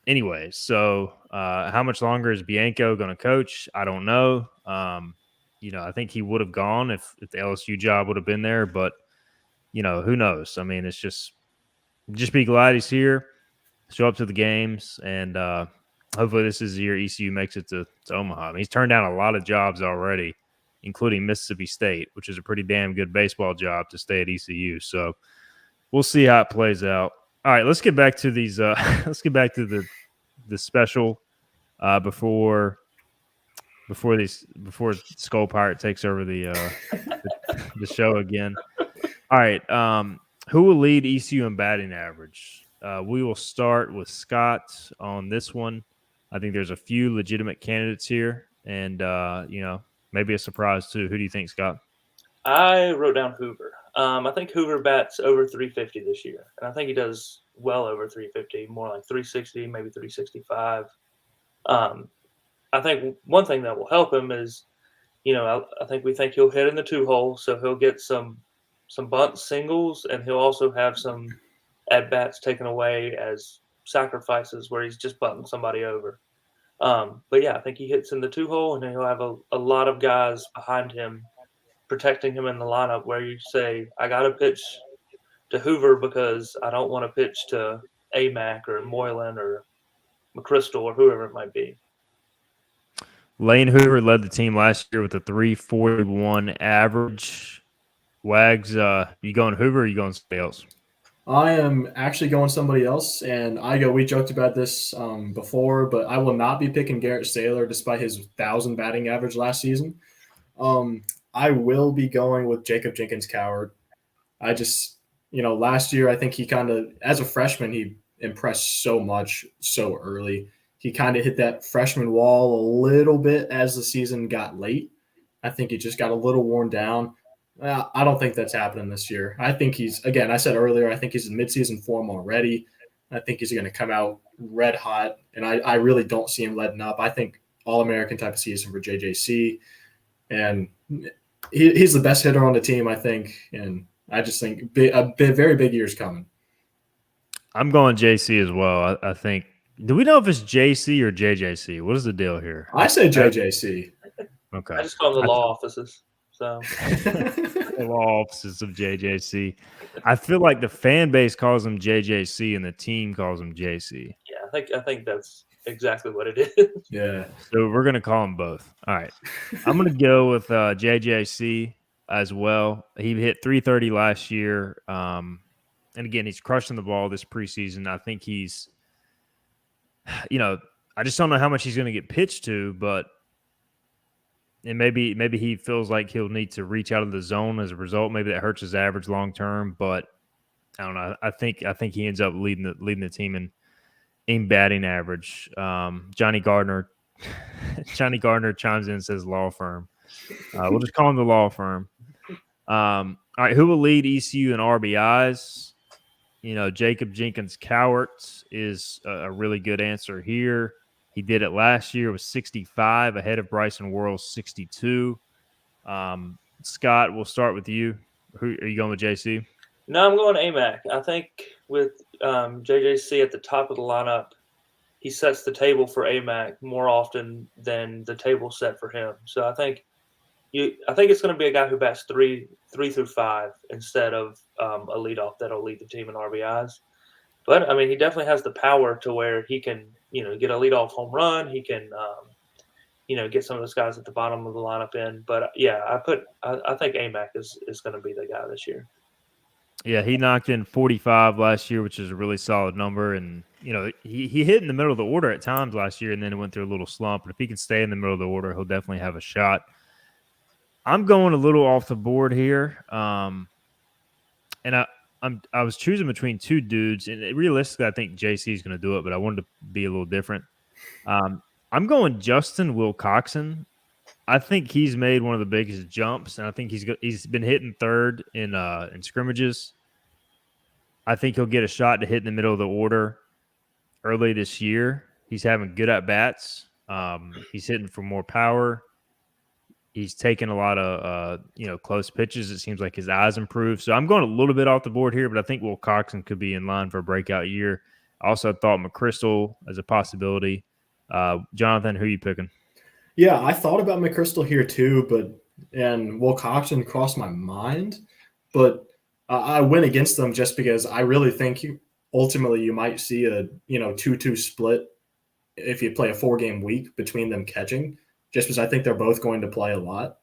anyways. So how much longer is Bianco going to coach? I don't know. I think he would have gone if the LSU job would have been there, but who knows? I mean, it's just be glad he's here, show up to the games, and hopefully this is the year ECU makes it to Omaha. I mean, he's turned down a lot of jobs already, including Mississippi State, which is a pretty damn good baseball job to stay at ECU. So we'll see how it plays out. All right, let's get back to these. Let's get back to the special before Skull Pirate takes over the show again. All right, who will lead ECU in batting average? We will start with Scott on this one. I think there's a few legitimate candidates here, and maybe a surprise too. Who do you think, Scott? I wrote down Hoover. I think Hoover bats over 350 this year, and I think he does well over 350, more like 360, maybe 365. I think one thing that will help him is, I think we think he'll hit in the 2-hole, so he'll get some bunt singles, and he'll also have some at bats taken away as sacrifices where he's just butting somebody over. But yeah, I think he hits in the 2-hole, and then he'll have a lot of guys behind him protecting him in the lineup where you say, I got to pitch to Hoover because I don't want to pitch to Amac or Moylan or McChrystal or whoever it might be. Lane Hoover led the team last year with a 341 average. Wags, you going Hoover or you going somebody else? I am actually going somebody else, and we joked about this before, but I will not be picking Garrett Saylor despite his 1,000 batting average last season. I will be going with Jacob Jenkins-Cowart. I just, last year I think he kind of, as a freshman, he impressed so much so early. He kind of hit that freshman wall a little bit as the season got late. I think he just got a little worn down. I don't think that's happening this year. I think I said earlier, I think he's in midseason form already. I think he's going to come out red hot, and I really don't see him letting up. I think All-American type of season for JJC, and he's the best hitter on the team, I think, and I just think a very big year's coming. I'm going JC as well. I think. Do we know if it's JC or JJC? What is the deal here? I say JJC. Okay. I just call them the law offices. So the law offices of JJC. I feel like the fan base calls him JJC and the team calls him JC. Yeah, I think that's exactly what it is. Yeah. So we're gonna call them both. All right. I'm gonna go with JJC as well. He hit 330 last year. And again, he's crushing the ball this preseason. I think he's, I just don't know how much he's going to get pitched to, but and maybe he feels like he'll need to reach out of the zone as a result. Maybe that hurts his average long term, but I don't know. I think he ends up leading the team in batting average. Johnny Gardner chimes in and says law firm. We'll just call him the law firm. All right, who will lead ECU in RBIs? Jacob Jenkins-Cowart is a really good answer here. He did it last year with 65, ahead of Bryson Worrell's 62. Scott, we'll start with you. Who are you going with, JC? No, I'm going Amac. I think with JJC at the top of the lineup, he sets the table for Amac more often than the table set for him. So I think it's going to be a guy who bats three through 5 instead of a leadoff that'll lead the team in RBIs. But I mean, he definitely has the power to where he can, get a leadoff home run. He can, get some of those guys at the bottom of the lineup in. But yeah, I think Amac is going to be the guy this year. Yeah, he knocked in 45 last year, which is a really solid number. And he hit in the middle of the order at times last year, and then it went through a little slump. But if he can stay in the middle of the order, he'll definitely have a shot. I'm going a little off the board here, and I was choosing between two dudes, and realistically, I think JC is going to do it, but I wanted to be a little different. I'm going Justin Wilcoxon. I think he's made one of the biggest jumps, and I think he's been hitting third in scrimmages. I think he'll get a shot to hit in the middle of the order early this year. He's having good at bats. He's hitting for more power. He's taken a lot of close pitches. It seems like his eyes improved. So I'm going a little bit off the board here, but I think Wilcoxon could be in line for a breakout year. I also thought McChrystal as a possibility. Jonathan, who are you picking? Yeah, I thought about McChrystal here too, and Wilcoxon crossed my mind, but I went against them just because I really think ultimately you might see a 2-2 split if you play a 4-game week between them catching. Just because I think they're both going to play a lot.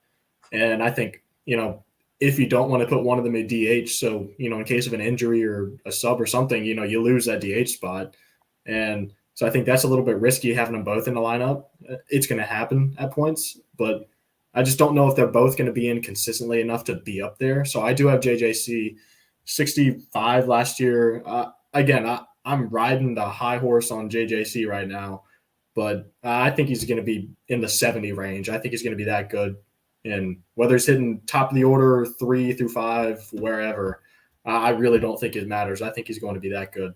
And I think, if you don't want to put one of them in DH, so, in case of an injury or a sub or something, you lose that DH spot. And so I think that's a little bit risky having them both in the lineup. It's going to happen at points, but I just don't know if they're both going to be in consistently enough to be up there. So I do have JJC 65 last year. Again, I'm riding the high horse on JJC right now. But I think he's going to be in the 70 range. I think he's going to be that good. And whether he's hitting top of the order, 3 through 5, wherever, I really don't think it matters. I think he's going to be that good.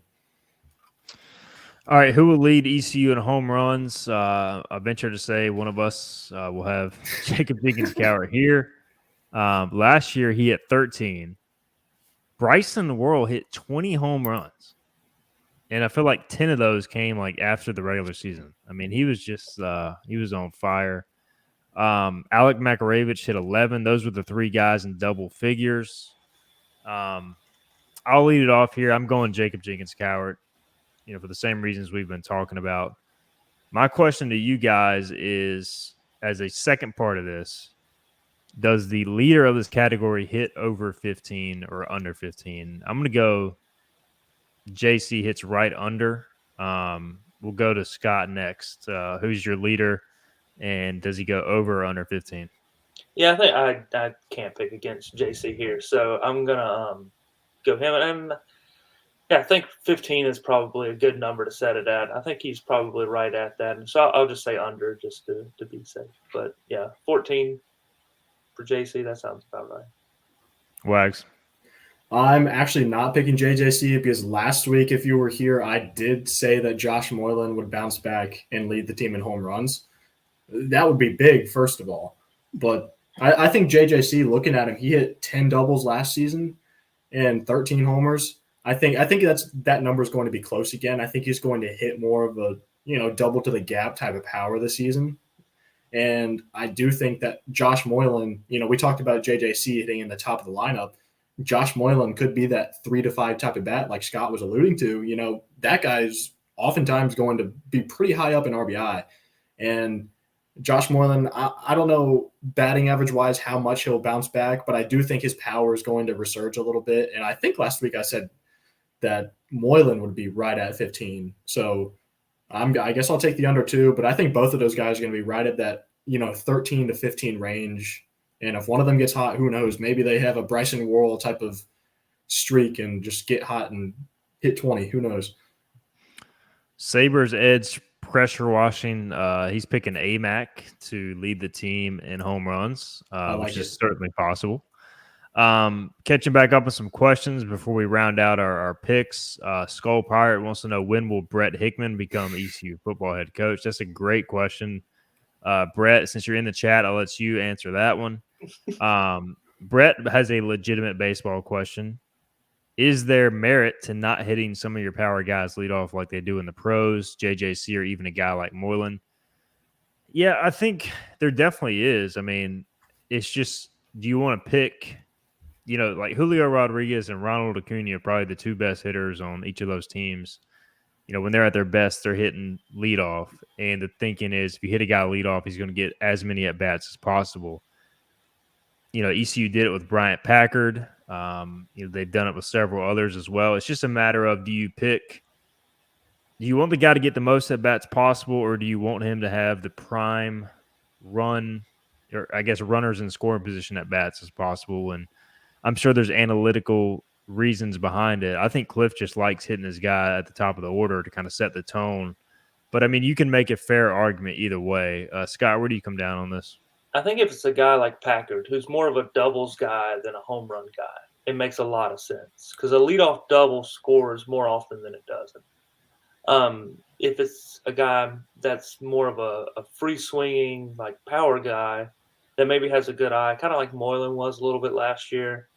All right, who will lead ECU in home runs? I venture to say one of us will have Jacob Jenkins Cowart here. Last year he hit 13. Bryson Worrell hit 20 home runs, and I feel like 10 of those came like after the regular season. I mean, he was just he was on fire. Alec Makaravich hit 11. Those were the three guys in double figures. I'll lead it off here. I'm going Jacob Jenkins Cowart, for the same reasons we've been talking about. My question to you guys is, as a second part of this, does the leader of this category hit over 15 or under 15? I'm going to go JC hits right under. We'll go to Scott next. Who's your leader, and does he go over or under 15? Yeah, I think I can't pick against JC here, so I'm gonna go him. And yeah, I think 15 is probably a good number to set it at. I think he's probably right at that, and so I'll just say under just to be safe. But yeah, 14 for JC, that sounds about right. Wags. I'm actually not picking JJC because last week, if you were here, I did say that Josh Moylan would bounce back and lead the team in home runs. That would be big, first of all. But I think JJC, looking at him, he hit 10 doubles last season and 13 homers. I think that number is going to be close again. I think he's going to hit more of a double to the gap type of power this season. And I do think that Josh Moylan, we talked about JJC hitting in the top of the lineup. Josh Moylan could be that 3 to 5 type of bat, like Scott was alluding to. That guy's oftentimes going to be pretty high up in RBI. And Josh Moylan, I don't know batting average wise how much he'll bounce back, but I do think his power is going to resurge a little bit. And I think last week I said that Moylan would be right at 15. So I guess I'll take the under 2, but I think both of those guys are going to be right at that 13 to 15 range. And if one of them gets hot, who knows? Maybe they have a Bryson Worrell type of streak and just get hot and hit 20. Who knows? Sabres edge pressure washing. He's picking AMAC to lead the team in home runs, which is certainly possible. Catching back up with some questions before we round out our picks. Skull Pirate wants to know, when will Brett Hickman become ECU football head coach? That's a great question. Brett, since you're in the chat, I'll let you answer that one. Brett has a legitimate baseball question. Is there merit to not hitting some of your power guys lead off like they do in the pros, JJC, or even a guy like Moylan? Yeah, I think there definitely is. I mean, it's just, do you want to pick, like Julio Rodriguez and Ronald Acuna are probably the two best hitters on each of those teams. When they're at their best, they're hitting leadoff. And the thinking is, if you hit a guy leadoff, he's going to get as many at-bats as possible. ECU did it with Bryant Packard. They've done it with several others as well. It's just a matter of, do you want the guy to get the most at-bats possible, or do you want him to have the prime run, or I guess runners in scoring position at-bats as possible? And I'm sure there's analytical reasons behind it. I think Cliff just likes hitting his guy at the top of the order to kind of set the tone. But, I mean, you can make a fair argument either way. Scott, where do you come down on this? I think if it's a guy like Packard, who's more of a doubles guy than a home run guy, it makes a lot of sense because a leadoff double scores more often than it doesn't. If it's a guy that's more of a free swinging, like power guy that maybe has a good eye, kind of like Moylan was a little bit last year,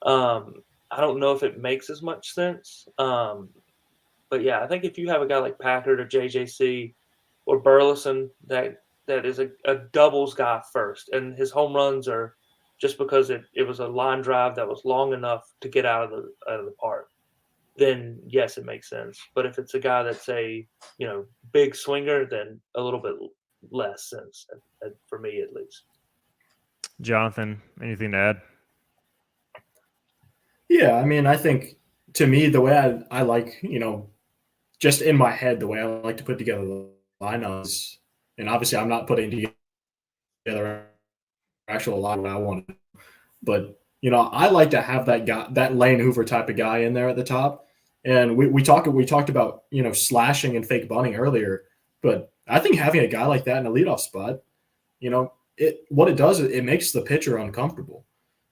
I don't know if it makes as much sense. But yeah, I think if you have a guy like Packard or JJC or Burleson that is a doubles guy first, and his home runs are just because it was a line drive that was long enough to get out of the park, then yes, it makes sense. But if it's a guy that's a big swinger, then a little bit less sense, for me at least. Jonathan, anything to add? Yeah, I mean, I think to me, the way I like, just in my head, the way I like to put together the lineups, and obviously I'm not putting together actual lineup I want, but I like to have that guy, that Lane Hoover type of guy in there at the top. And we talked about slashing and fake bunting earlier, but I think having a guy like that in a leadoff spot, what it does is it makes the pitcher uncomfortable.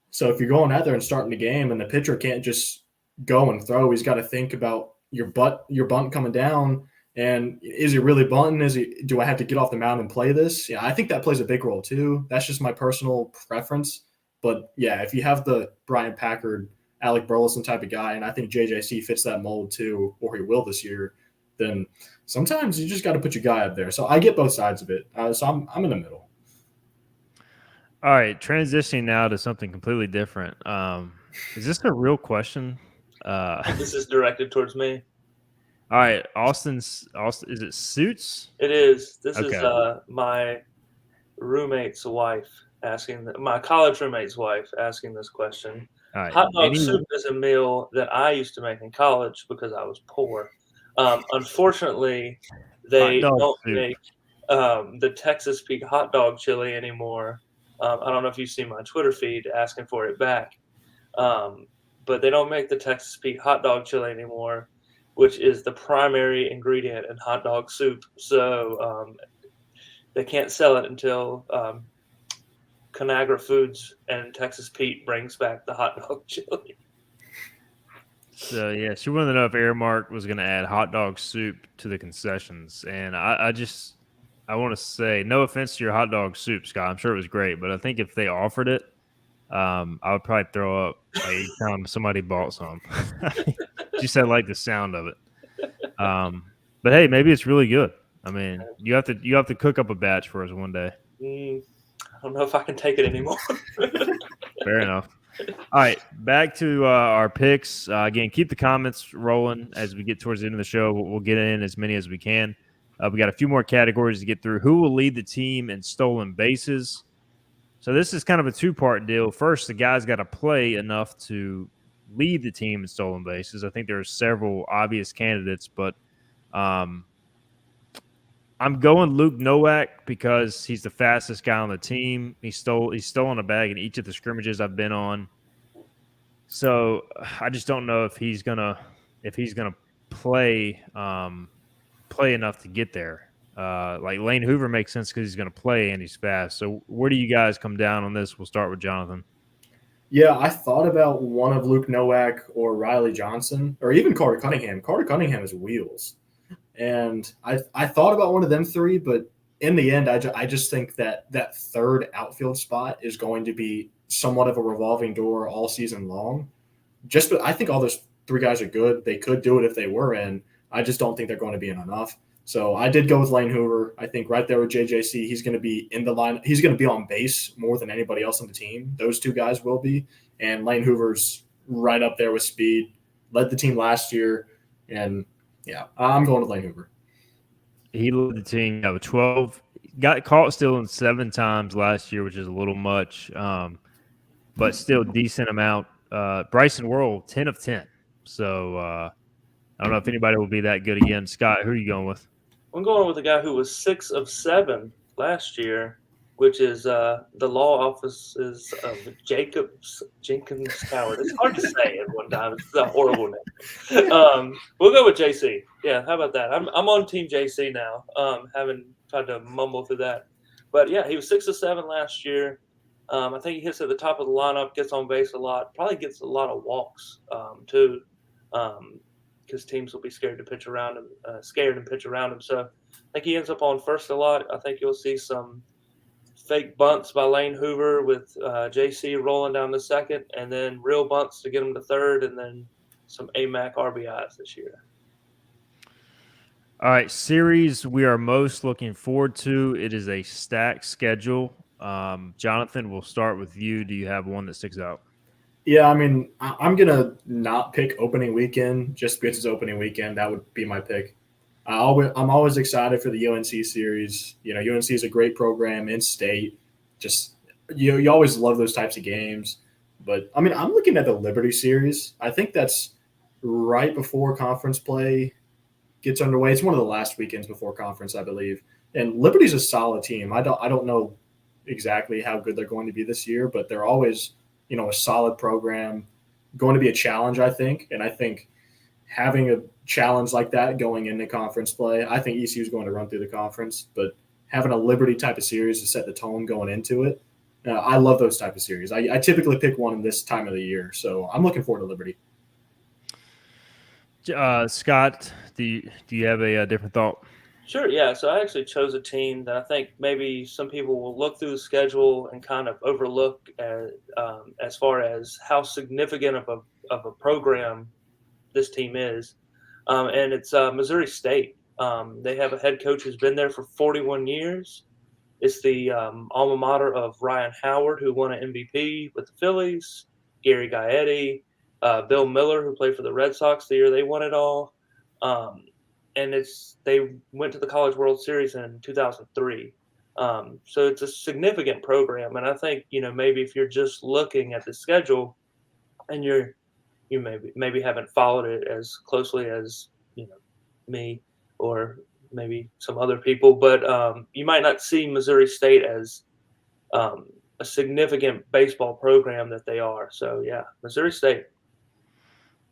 So if you're going out there and starting the game and the pitcher can't just go and throw, he's got to think about your bunt coming down And is he really bunting? Do I have to get off the mound and play this? Yeah, I think that plays a big role too. That's just my personal preference. But yeah, if you have the Brian Packard, Alec Burleson type of guy, and I think JJC fits that mold too, or he will this year, then sometimes you just got to put your guy up there. So I get both sides of it. So I'm in the middle. All right, transitioning now to something completely different. Is this a real question? This is directed towards me. All right, Austin, is it Suits? It is. This Okay. is my roommate's wife my college roommate's wife asking this question. All right. Hot dog soup is a meal that I used to make in college because I was poor. Unfortunately, they don't make the Texas Pete hot dog chili anymore. I don't know if you've seen my Twitter feed asking for it back. But they don't make the Texas Pete hot dog chili anymore, which is the primary ingredient in hot dog soup. So they can't sell it until Conagra Foods and Texas Pete brings back the hot dog chili. So, yeah, she wanted to know if Airmark was going to add hot dog soup to the concessions. And I want to say, no offense to your hot dog soup, Scott. I'm sure it was great. But I think if they offered it, I would probably throw up each time somebody bought some. She said like the sound of it. But, hey, maybe it's really good. I mean, you have to cook up a batch for us one day. I don't know if I can take it anymore. Fair enough. All right, back to our picks. Again, keep the comments rolling as we get towards the end of the show. We'll get in as many as we can. We got a few more categories to get through. Who will lead the team in stolen bases? So this is kind of a two-part deal. First, the guy's got to play enough to lead the team in stolen bases. I think there are several obvious candidates, but I'm going Luke Nowak because he's the fastest guy on the team. He's stolen a bag in each of the scrimmages I've been on. So I just don't know if he's gonna play enough to get there. Like Lane Hoover makes sense because he's gonna play and he's fast. So where do you guys come down on this? We'll start with Jonathan. Yeah, I thought about one of Luke Nowak or Riley Johnson or even Carter Cunningham. Carter Cunningham is wheels. And I thought about one of them three, but in the end, I just think that third outfield spot is going to be somewhat of a revolving door all season long. I think all those three guys are good. They could do it if they were in. I just don't think they're going to be in enough. So I did go with Lane Hoover. I think right there with JJC, he's going to be in the line. He's going to be on base more than anybody else on the team. Those two guys will be. And Lane Hoover's right up there with speed. Led the team last year. And yeah, I'm going with Lane Hoover. He led the team with 12. Got caught stealing 7 times last year, which is a little much, but still decent amount. Bryson Worrell, 10 of 10. So I don't know if anybody will be that good again. Scott, who are you going with? I'm going with a guy who was 6 of 7 last year, which is the law offices of Jenkins Howard. It's hard to say at one time. It's a horrible name. We'll go with JC. Yeah, how about that? I'm on Team JC now. Haven't tried to mumble through that. But, yeah, he was 6 of 7 last year. I think he hits at the top of the lineup, gets on base a lot, probably gets a lot of walks too, because teams will be scared and pitch around him. So I think he ends up on first a lot. I think you'll see some fake bunts by Lane Hoover with JC rolling down the second, and then real bunts to get him to third, and then some AMAC RBIs this year. All right, series we are most looking forward to. It is a stacked schedule. Jonathan, we'll start with you. Do you have one that sticks out? Yeah, I mean, I'm going to not pick opening weekend just because it's opening weekend. That would be my pick. I'm always excited for the UNC series. You know, UNC is a great program in state. Just you always love those types of games. But, I mean, I'm looking at the Liberty series. I think that's right before conference play gets underway. It's one of the last weekends before conference, I believe. And Liberty's a solid team. I don't know exactly how good they're going to be this year, but they're always, you know, a solid program, going to be a challenge, I think. And I think having a challenge like that going into conference play, I think ECU is going to run through the conference, but having a Liberty type of series to set the tone going into it, I love those type of series. I typically pick one in this time of the year, so I'm looking forward to Liberty. Scott, Do you have a different thought? Sure, yeah. So I actually chose a team that I think maybe some people will look through the schedule and kind of overlook as far as how significant of a program this team is, and it's Missouri State. They have a head coach who's been there for 41 years. It's the alma mater of Ryan Howard, who won an MVP with the Phillies, Gary Gaetti, Bill Miller, who played for the Red Sox the year they won it all. Um, and they went to the College World Series in 2003. So it's a significant program, and I think maybe if you're just looking at the schedule and you maybe haven't followed it as closely as me or maybe some other people, but you might not see Missouri State as a significant baseball program that they are. So yeah, Missouri State.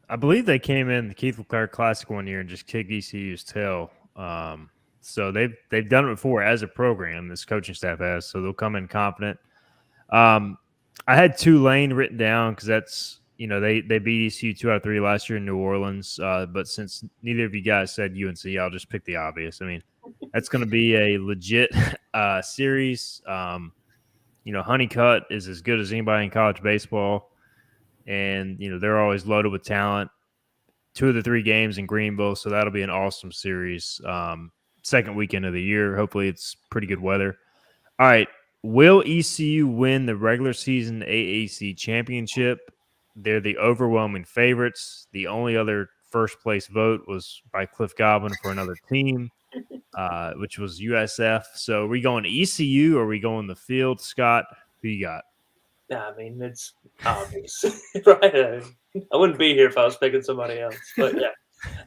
I believe they came in the Keith LeClaire Classic one year and just kicked ECU's tail. So they've done it before as a program. This coaching staff has, so they'll come in confident. I had Tulane written down because that's they beat ECU 2 out of 3 last year in New Orleans. But since neither of you guys said UNC, I'll just pick the obvious. I mean, that's going to be a legit series. Honeycutt is as good as anybody in college baseball. And, they're always loaded with talent. 2 of the 3 games in Greenville, so that'll be an awesome series. Second weekend of the year. Hopefully it's pretty good weather. All right. Will ECU win the regular season AAC championship? They're the overwhelming favorites. The only other first-place vote was by Cliff Godwin for another team, which was USF. So are we going to ECU or are we going the field, Scott? Who you got? Yeah, I mean, it's obvious, right? I wouldn't be here if I was picking somebody else. But yeah,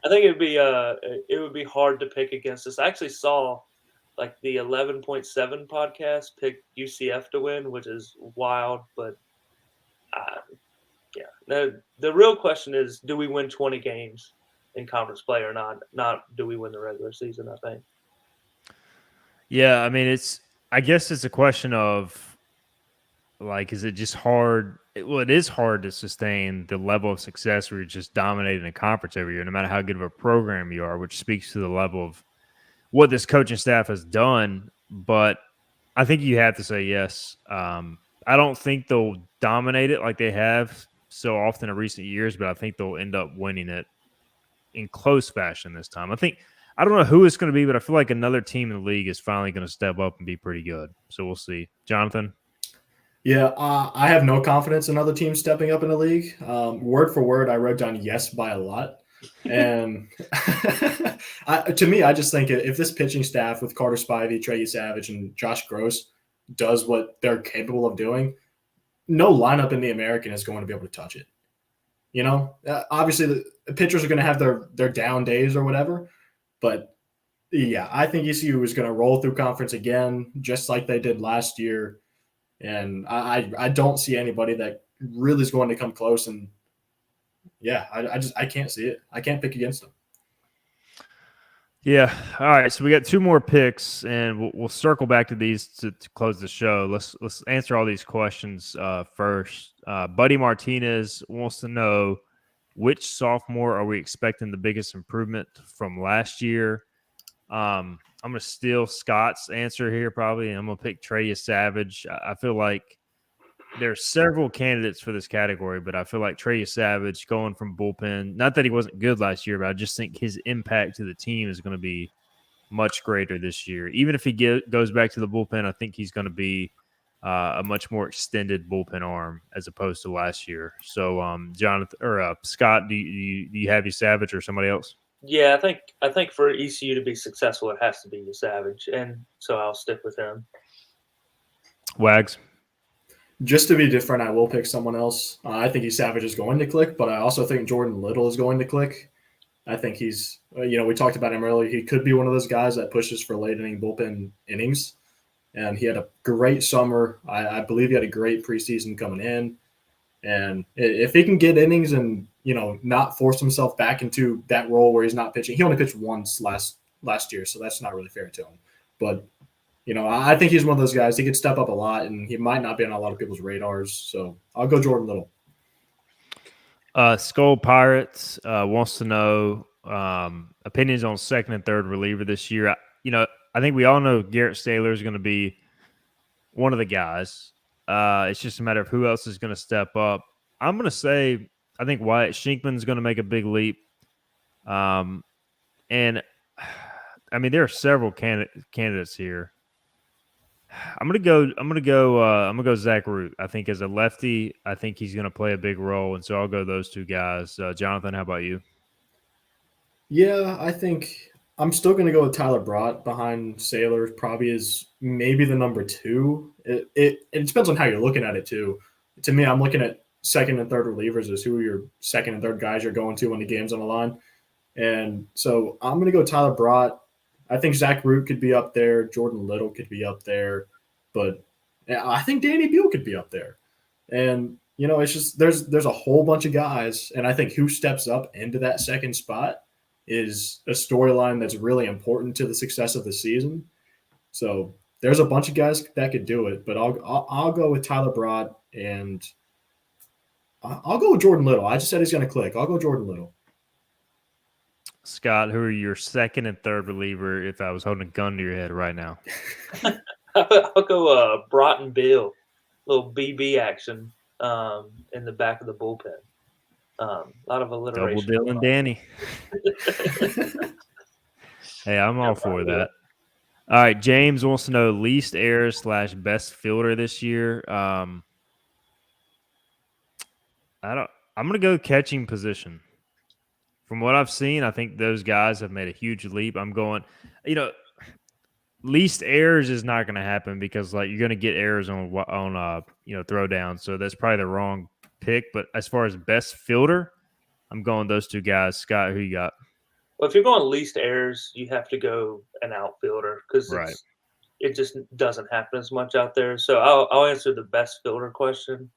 I think it would be hard to pick against this. I actually saw like the 11.7 podcast pick UCF to win, which is wild. But yeah, the real question is, do we win 20 games in conference play or not? Not do we win the regular season, I think. Yeah, I mean, I guess it's a question of, like, is it just hard? Well, it is hard to sustain the level of success where you're just dominating a conference every year, no matter how good of a program you are, which speaks to the level of what this coaching staff has done. But I think you have to say yes. I don't think they'll dominate it like they have so often in recent years, but I think they'll end up winning it in close fashion this time. I don't know who it's going to be, but I feel like another team in the league is finally going to step up and be pretty good. So we'll see. Jonathan? Yeah, I have no confidence in other teams stepping up in the league. Word for word, I wrote down yes by a lot. And to me, I just think if this pitching staff with Carter Spivey, Trey Savage, and Josh Gross does what they're capable of doing, no lineup in the American is going to be able to touch it. Obviously the pitchers are going to have their down days or whatever. But, yeah, I think ECU is going to roll through conference again, just like they did last year. And I don't see anybody that really is going to come close. And, yeah, I can't see it. I can't pick against them. Yeah. All right. So we got 2 more picks, and we'll circle back to these to close the show. Let's answer all these questions first. Buddy Martinez wants to know, which sophomore are we expecting the biggest improvement from last year? I'm going to steal Scott's answer here probably, and I'm going to pick Trey Savage. I feel like there are several candidates for this category, but I feel like Trey Savage going from bullpen, not that he wasn't good last year, but I just think his impact to the team is going to be much greater this year. Even if he goes back to the bullpen, I think he's going to be a much more extended bullpen arm as opposed to last year. So, Jonathan or Scott, do you have your Savage or somebody else? Yeah, I think for ECU to be successful, it has to be Savage, and so I'll stick with him. Wags. Just to be different, I will pick someone else. I think Savage is going to click, but I also think Jordan Little is going to click. I think he's, we talked about him earlier. He could be one of those guys that pushes for late inning bullpen innings. And he had a great summer. I believe he had a great preseason coming in. And if he can get innings and, not force himself back into that role where he's not pitching. He only pitched once last year, so that's not really fair to him. But, I think he's one of those guys. He could step up a lot, and he might not be on a lot of people's radars. So I'll go Jordan Little. Skull Pirates wants to know, opinions on second and third reliever this year. I think we all know Garrett Saylor is going to be one of the guys. It's just a matter of who else is going to step up. I'm going to say I think Wyatt Shinkman's going to make a big leap. And I mean, there are several candidates here. I'm gonna go Zach Root. I think as a lefty, I think he's gonna play a big role, and so I'll go those two guys. Jonathan, how about you? Yeah, I think I'm still going to go with Tyler Brott behind Sailor. Probably is maybe the number 2. It depends on how you're looking at it too. To me, I'm looking at second and third relievers as who your second and third guys you're going to when the game's on the line. And so I'm going to go Tyler Brott. I think Zach Root could be up there. Jordan Little could be up there. But I think Danny Buell could be up there. And, it's just there's a whole bunch of guys. And I think who steps up into that second spot is a storyline that's really important to the success of the season. So there's a bunch of guys that could do it. But I'll go with Tyler Brott, and I'll go with Jordan Little. I just said he's going to click. I'll go Jordan Little. Scott, who are your second and third reliever if I was holding a gun to your head right now? I'll go Brott and Bill. Little BB action in the back of the bullpen. A lot of alliteration. Double Bill and Danny. Hey, I'm all for that. All right, James wants to know least errors / best fielder this year. I'm gonna go catching position. From what I've seen, I think those guys have made a huge leap. I'm going, least errors is not going to happen because you're going to get errors on throw down. So that's probably the wrong pick. But as far as best fielder, I'm going those two guys. Scott, who you got? Well, if you're going least errors, you have to go an outfielder because it just doesn't happen as much out there. So I'll answer the best fielder question,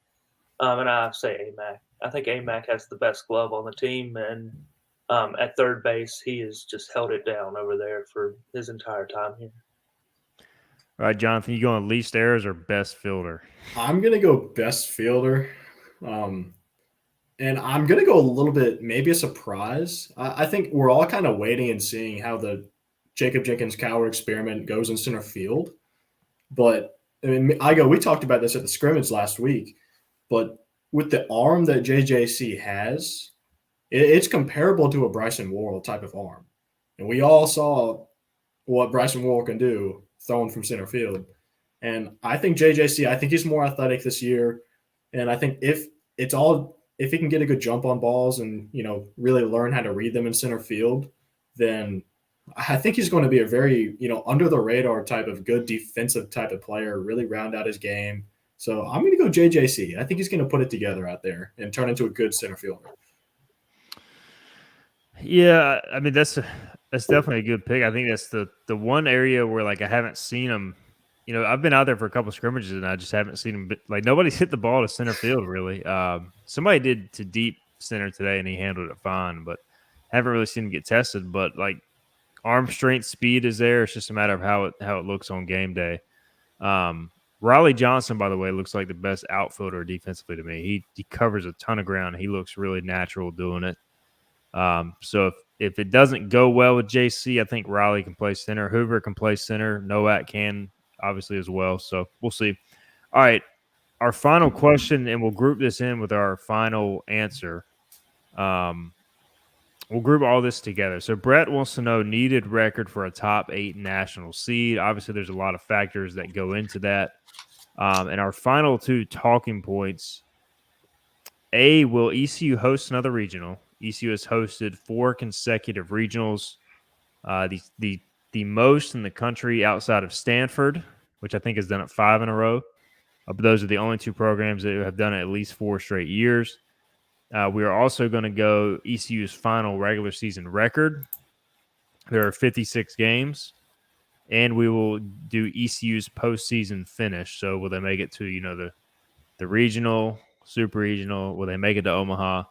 and I say AMAC. I think AMAC has the best glove on the team, and at third base, he has just held it down over there for his entire time here. All right, Jonathan, you going least errors or best fielder? I'm going to go best fielder. And I'm going to go a little bit, maybe a surprise. I think we're all kind of waiting and seeing how the Jacob Jenkins-Coward experiment goes in center field. But, we talked about this at the scrimmage last week, but with the arm that JJC has, it's comparable to a Bryson Worrell type of arm. And we all saw what Bryson Worrell can do throwing from center field. And I think JJC, I think he's more athletic this year. And I think if he can get a good jump on balls and, really learn how to read them in center field, then I think he's going to be a very, under the radar type of good defensive type of player, really round out his game. So I'm going to go JJC. I think he's going to put it together out there and turn into a good center fielder. Yeah, that's definitely a good pick. I think that's the one area where I haven't seen him. I've been out there for a couple scrimmages and I just haven't seen him. Nobody's hit the ball to center field really. Somebody did to deep center today and he handled it fine, but haven't really seen him get tested. But arm strength, speed is there. It's just a matter of how it looks on game day. Riley Johnson, by the way, looks like the best outfielder defensively to me. He covers a ton of ground. He looks really natural doing it. So if it doesn't go well with JC, I think Riley can play center. Hoover can play center. Nowak can obviously as well. So we'll see. All right. Our final question, and we'll group this in with our final answer. We'll group all this together. So Brett wants to know needed record for a top 8 national seed. Obviously, there's a lot of factors that go into that. And our final 2 talking points. A, will ECU host another regional? ECU has hosted 4 consecutive regionals, the most in the country outside of Stanford, which I think has done it 5 in a row. But those are the only 2 programs that have done it at least 4 straight years. We are also going to go ECU's final regular season record. There are 56 games, and we will do ECU's postseason finish. So will they make it to the regional, super regional? Will they make it to Omaha?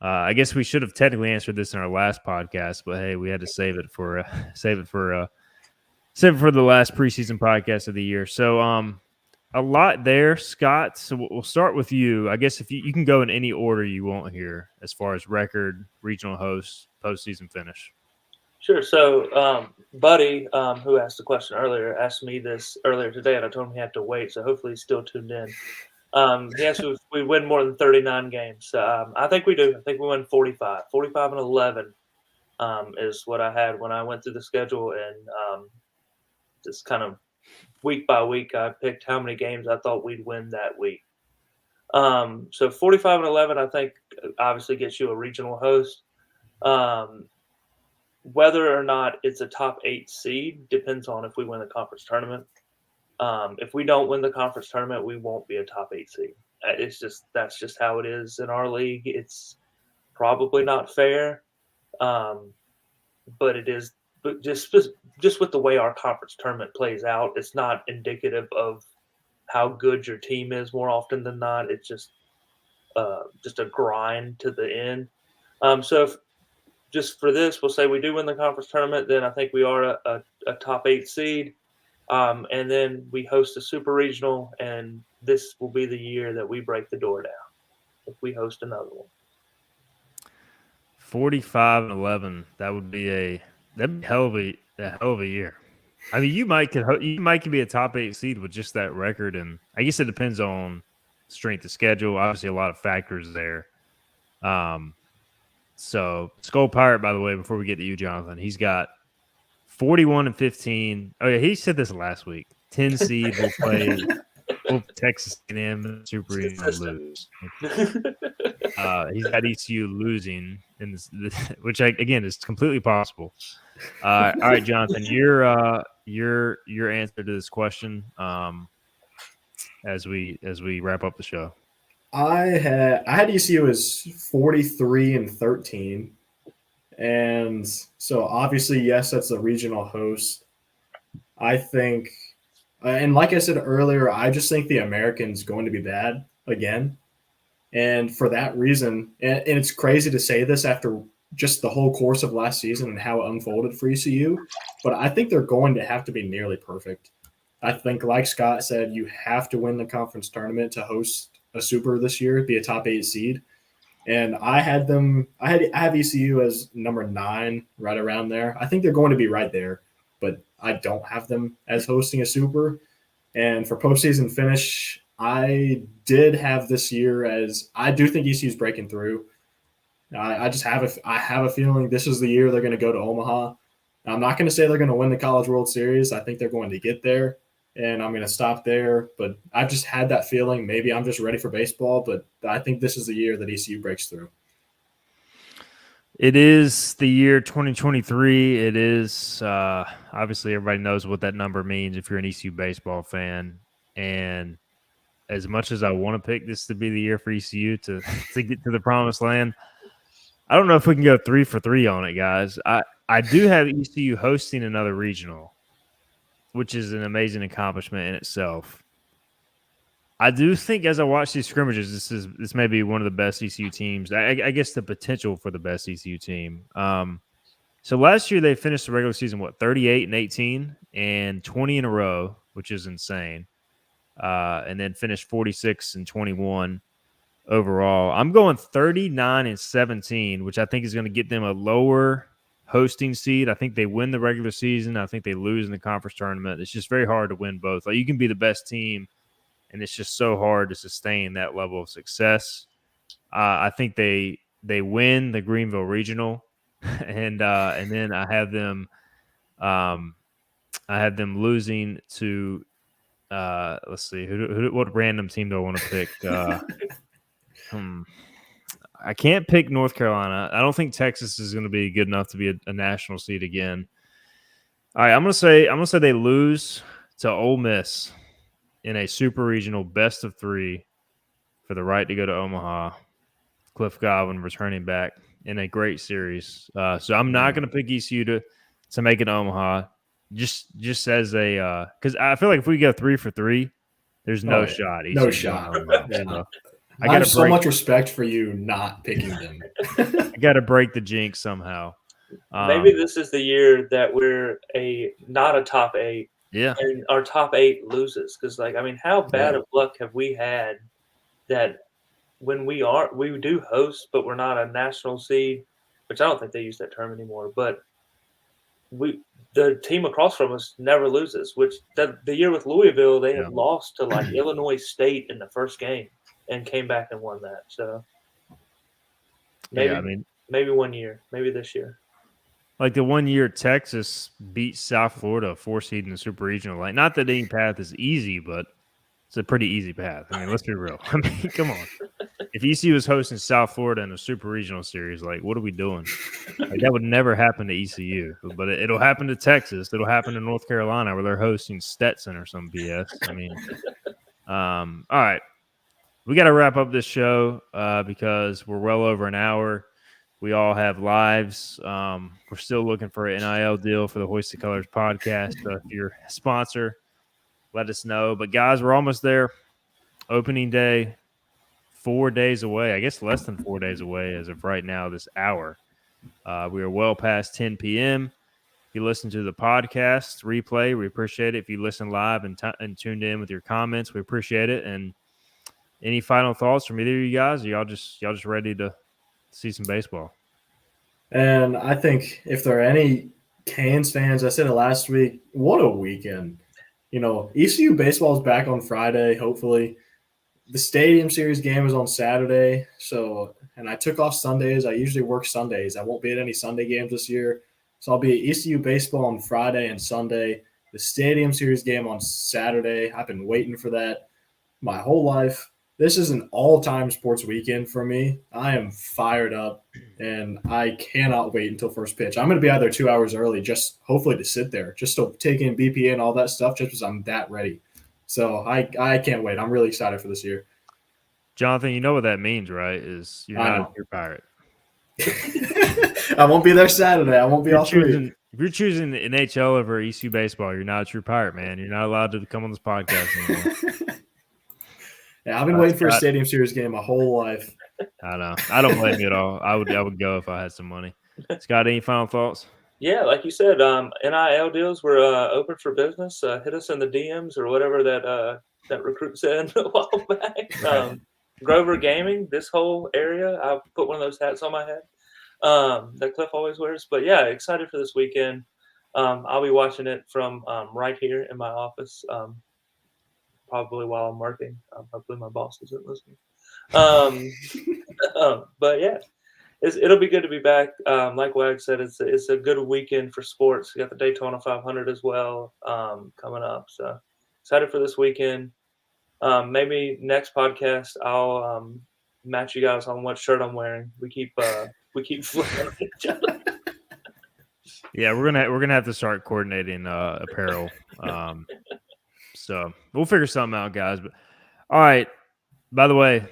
I guess we should have technically answered this in our last podcast, but hey, we had to save it for the last preseason podcast of the year. So a lot there, Scott. So we'll start with you. I guess if you can go in any order you want here as far as record, regional host, postseason finish. Sure. So, Buddy, who asked the question earlier, asked me this earlier today, and I told him he had to wait. So hopefully he's still tuned in. He asked if we win more than 39 games. I think we do. I think we win 45. 45 and 11 is what I had when I went through the schedule, and just kind of week by week, I picked how many games I thought we'd win that week. So 45 and 11, I think, obviously gets you a regional host. Whether or not it's a top 8 seed depends on if we win the conference tournament. If we don't win the conference tournament, we won't be a top 8 seed. That's just how it is in our league. It's probably not fair, but it is. But just with the way our conference tournament plays out, it's not indicative of how good your team is. More often than not, it's just a grind to the end. So if just for this, we'll say we do win the conference tournament, then I think we are a top 8 seed. And then we host a super regional, and this will be the year that we break the door down if we host another one. 45 and 11. That'd be a hell of a year. I mean, you might could be a top 8 seed with just that record, and I guess it depends on strength of schedule. Obviously, a lot of factors there. So Skull Pirate, by the way, before we get to you, Jonathan, he's got 41 and 15. Oh yeah, he said this last week. 10 seed will play Texas A&M Super Regional lose. He's got ECU losing in this, which again is completely possible. All right, Jonathan, your answer to this question as we wrap up the show. I had ECU as 43 and 13. And so obviously, yes, that's a regional host. I think, and like I said earlier, I just think the American's going to be bad again. And for that reason, and it's crazy to say this after just the whole course of last season and how it unfolded for ECU, but I think they're going to have to be nearly perfect. I think, like Scott said, you have to win the conference tournament to host a super this year, be a top 8 seed. And I have ECU as number 9, right around there. I think they're going to be right there, but I don't have them as hosting a super. And for postseason finish, I did have this year as I do think ECU is breaking through. I have a feeling this is the year they're going to go to Omaha. I'm not going to say they're going to win the College World Series. I think they're going to get there. And I'm going to stop there. But I've just had that feeling. Maybe I'm just ready for baseball, but I think this is the year that ECU breaks through. It is the year 2023. It is obviously everybody knows what that number means if you're an ECU baseball fan. And as much as I want to pick this to be the year for ECU to get to the promised land, I don't know if we can go 3 for 3 on it, guys. I do have ECU hosting another regional, which is an amazing accomplishment in itself. I do think as I watch these scrimmages, this may be one of the best ECU teams. I guess the potential for the best ECU team. So last year they finished the regular season 38 and 18 and 20 in a row, which is insane. And then finished 46 and 21 overall. I'm going 39 and 17, which I think is going to get them a lower hosting seed. I think they win the regular season. I think they lose in the conference tournament. It's just very hard to win both. Like, you can be the best team, and it's just so hard to sustain that level of success. I think they win the Greenville Regional, and then I have them losing to let's see what random team do I want to pick? I can't pick North Carolina. I don't think Texas is going to be good enough to be a national seed again. All right, I'm gonna say they lose to Ole Miss in a super regional best of 3 for the right to go to Omaha. Cliff Godwin returning back in a great series. So I'm not going to pick ECU to make it Omaha. Just as a because I feel like if we go 3 for 3, there's no shot. No shot. I have so much respect for you not picking them. I got to break the jinx somehow. Maybe this is the year that we're not a top 8, Yeah. and our top 8 loses. Because, like, I mean, how bad of luck have we had that when we do host, but we're not a national seed, which I don't think they use that term anymore, but the team across from us never loses, which the year with Louisville, they had lost to, like, Illinois State in the first game and came back and won that. So maybe one year, maybe this year. Like the 1 year Texas beat South Florida, 4 seed in the Super Regional. Like, not that any path is easy, but it's a pretty easy path. I mean, let's be real. I mean, come on. If ECU was hosting South Florida in a Super Regional series, like, what are we doing? Like, that would never happen to ECU, but it'll happen to Texas. It'll happen to North Carolina where they're hosting Stetson or some BS. I mean, all right. We got to wrap up this show because we're well over an hour. We all have lives. We're still looking for an NIL deal for the Hoist The Colours podcast. So if you're a sponsor, let us know. But, guys, we're almost there. Opening day, 4 days away. I guess less than 4 days away as of right now, this hour. We are well past 10 p.m. If you listen to the podcast replay, we appreciate it. If you listen live and tuned in with your comments, we appreciate it. And any final thoughts from either of you guys? Are y'all just ready to see some baseball? And I think if there are any Canes fans, I said it last week, what a weekend. ECU baseball is back on Friday, hopefully. The Stadium Series game is on Saturday. And I took off Sundays. I usually work Sundays. I won't be at any Sunday games this year. So I'll be at ECU baseball on Friday and Sunday. The Stadium Series game on Saturday. I've been waiting for that my whole life. This is an all-time sports weekend for me. I am fired up, and I cannot wait until first pitch. I'm going to be out there 2 hours early, just hopefully to sit there, just to take in BPA and all that stuff, just because I'm that ready. So I can't wait. I'm really excited for this year. Jonathan, you know what that means, right? Is you're not a true Pirate. I won't be there Saturday. I won't be all three. If you're choosing the NHL over ECU baseball, you're not a true Pirate, man. You're not allowed to come on this podcast anymore. Yeah, I've been waiting for a Stadium Series game my whole life. I know. I don't blame you at all. I would go if I had some money. Scott, any final thoughts? Yeah, like you said, NIL deals were open for business. Hit us in the DMs or whatever that recruit said a while back. Grover Gaming, this whole area, I put one of those hats on my head that Cliff always wears. But yeah, excited for this weekend. I'll be watching it from right here in my office, probably while I'm working. Hopefully my boss isn't listening. But yeah, it'll be good to be back. Like Wag said, it's a good weekend for sports. We got the Daytona 500 as well coming up. So excited for this weekend. Maybe next podcast I'll match you guys on what shirt I'm wearing. We keep flipping each other. Yeah, we're gonna have to start coordinating apparel. So we'll figure something out, guys. But all right. By the way,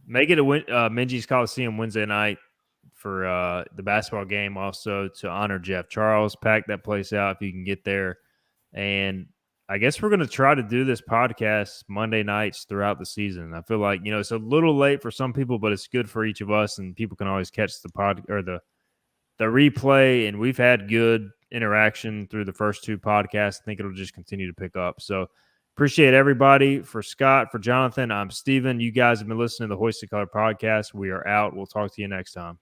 make it a Minji's Coliseum Wednesday night for the basketball game. Also to honor Jeff Charles, pack that place out if you can get there. And I guess we're going to try to do this podcast Monday nights throughout the season. I feel like, it's a little late for some people, but it's good for each of us, and people can always catch the the replay. And we've had good interaction through the first 2 podcasts. I think it'll just continue to pick up. So appreciate everybody. For Scott, for Jonathan, I'm Steven. You guys have been listening to the Hoist The Color podcast. We are out. We'll talk to you next time.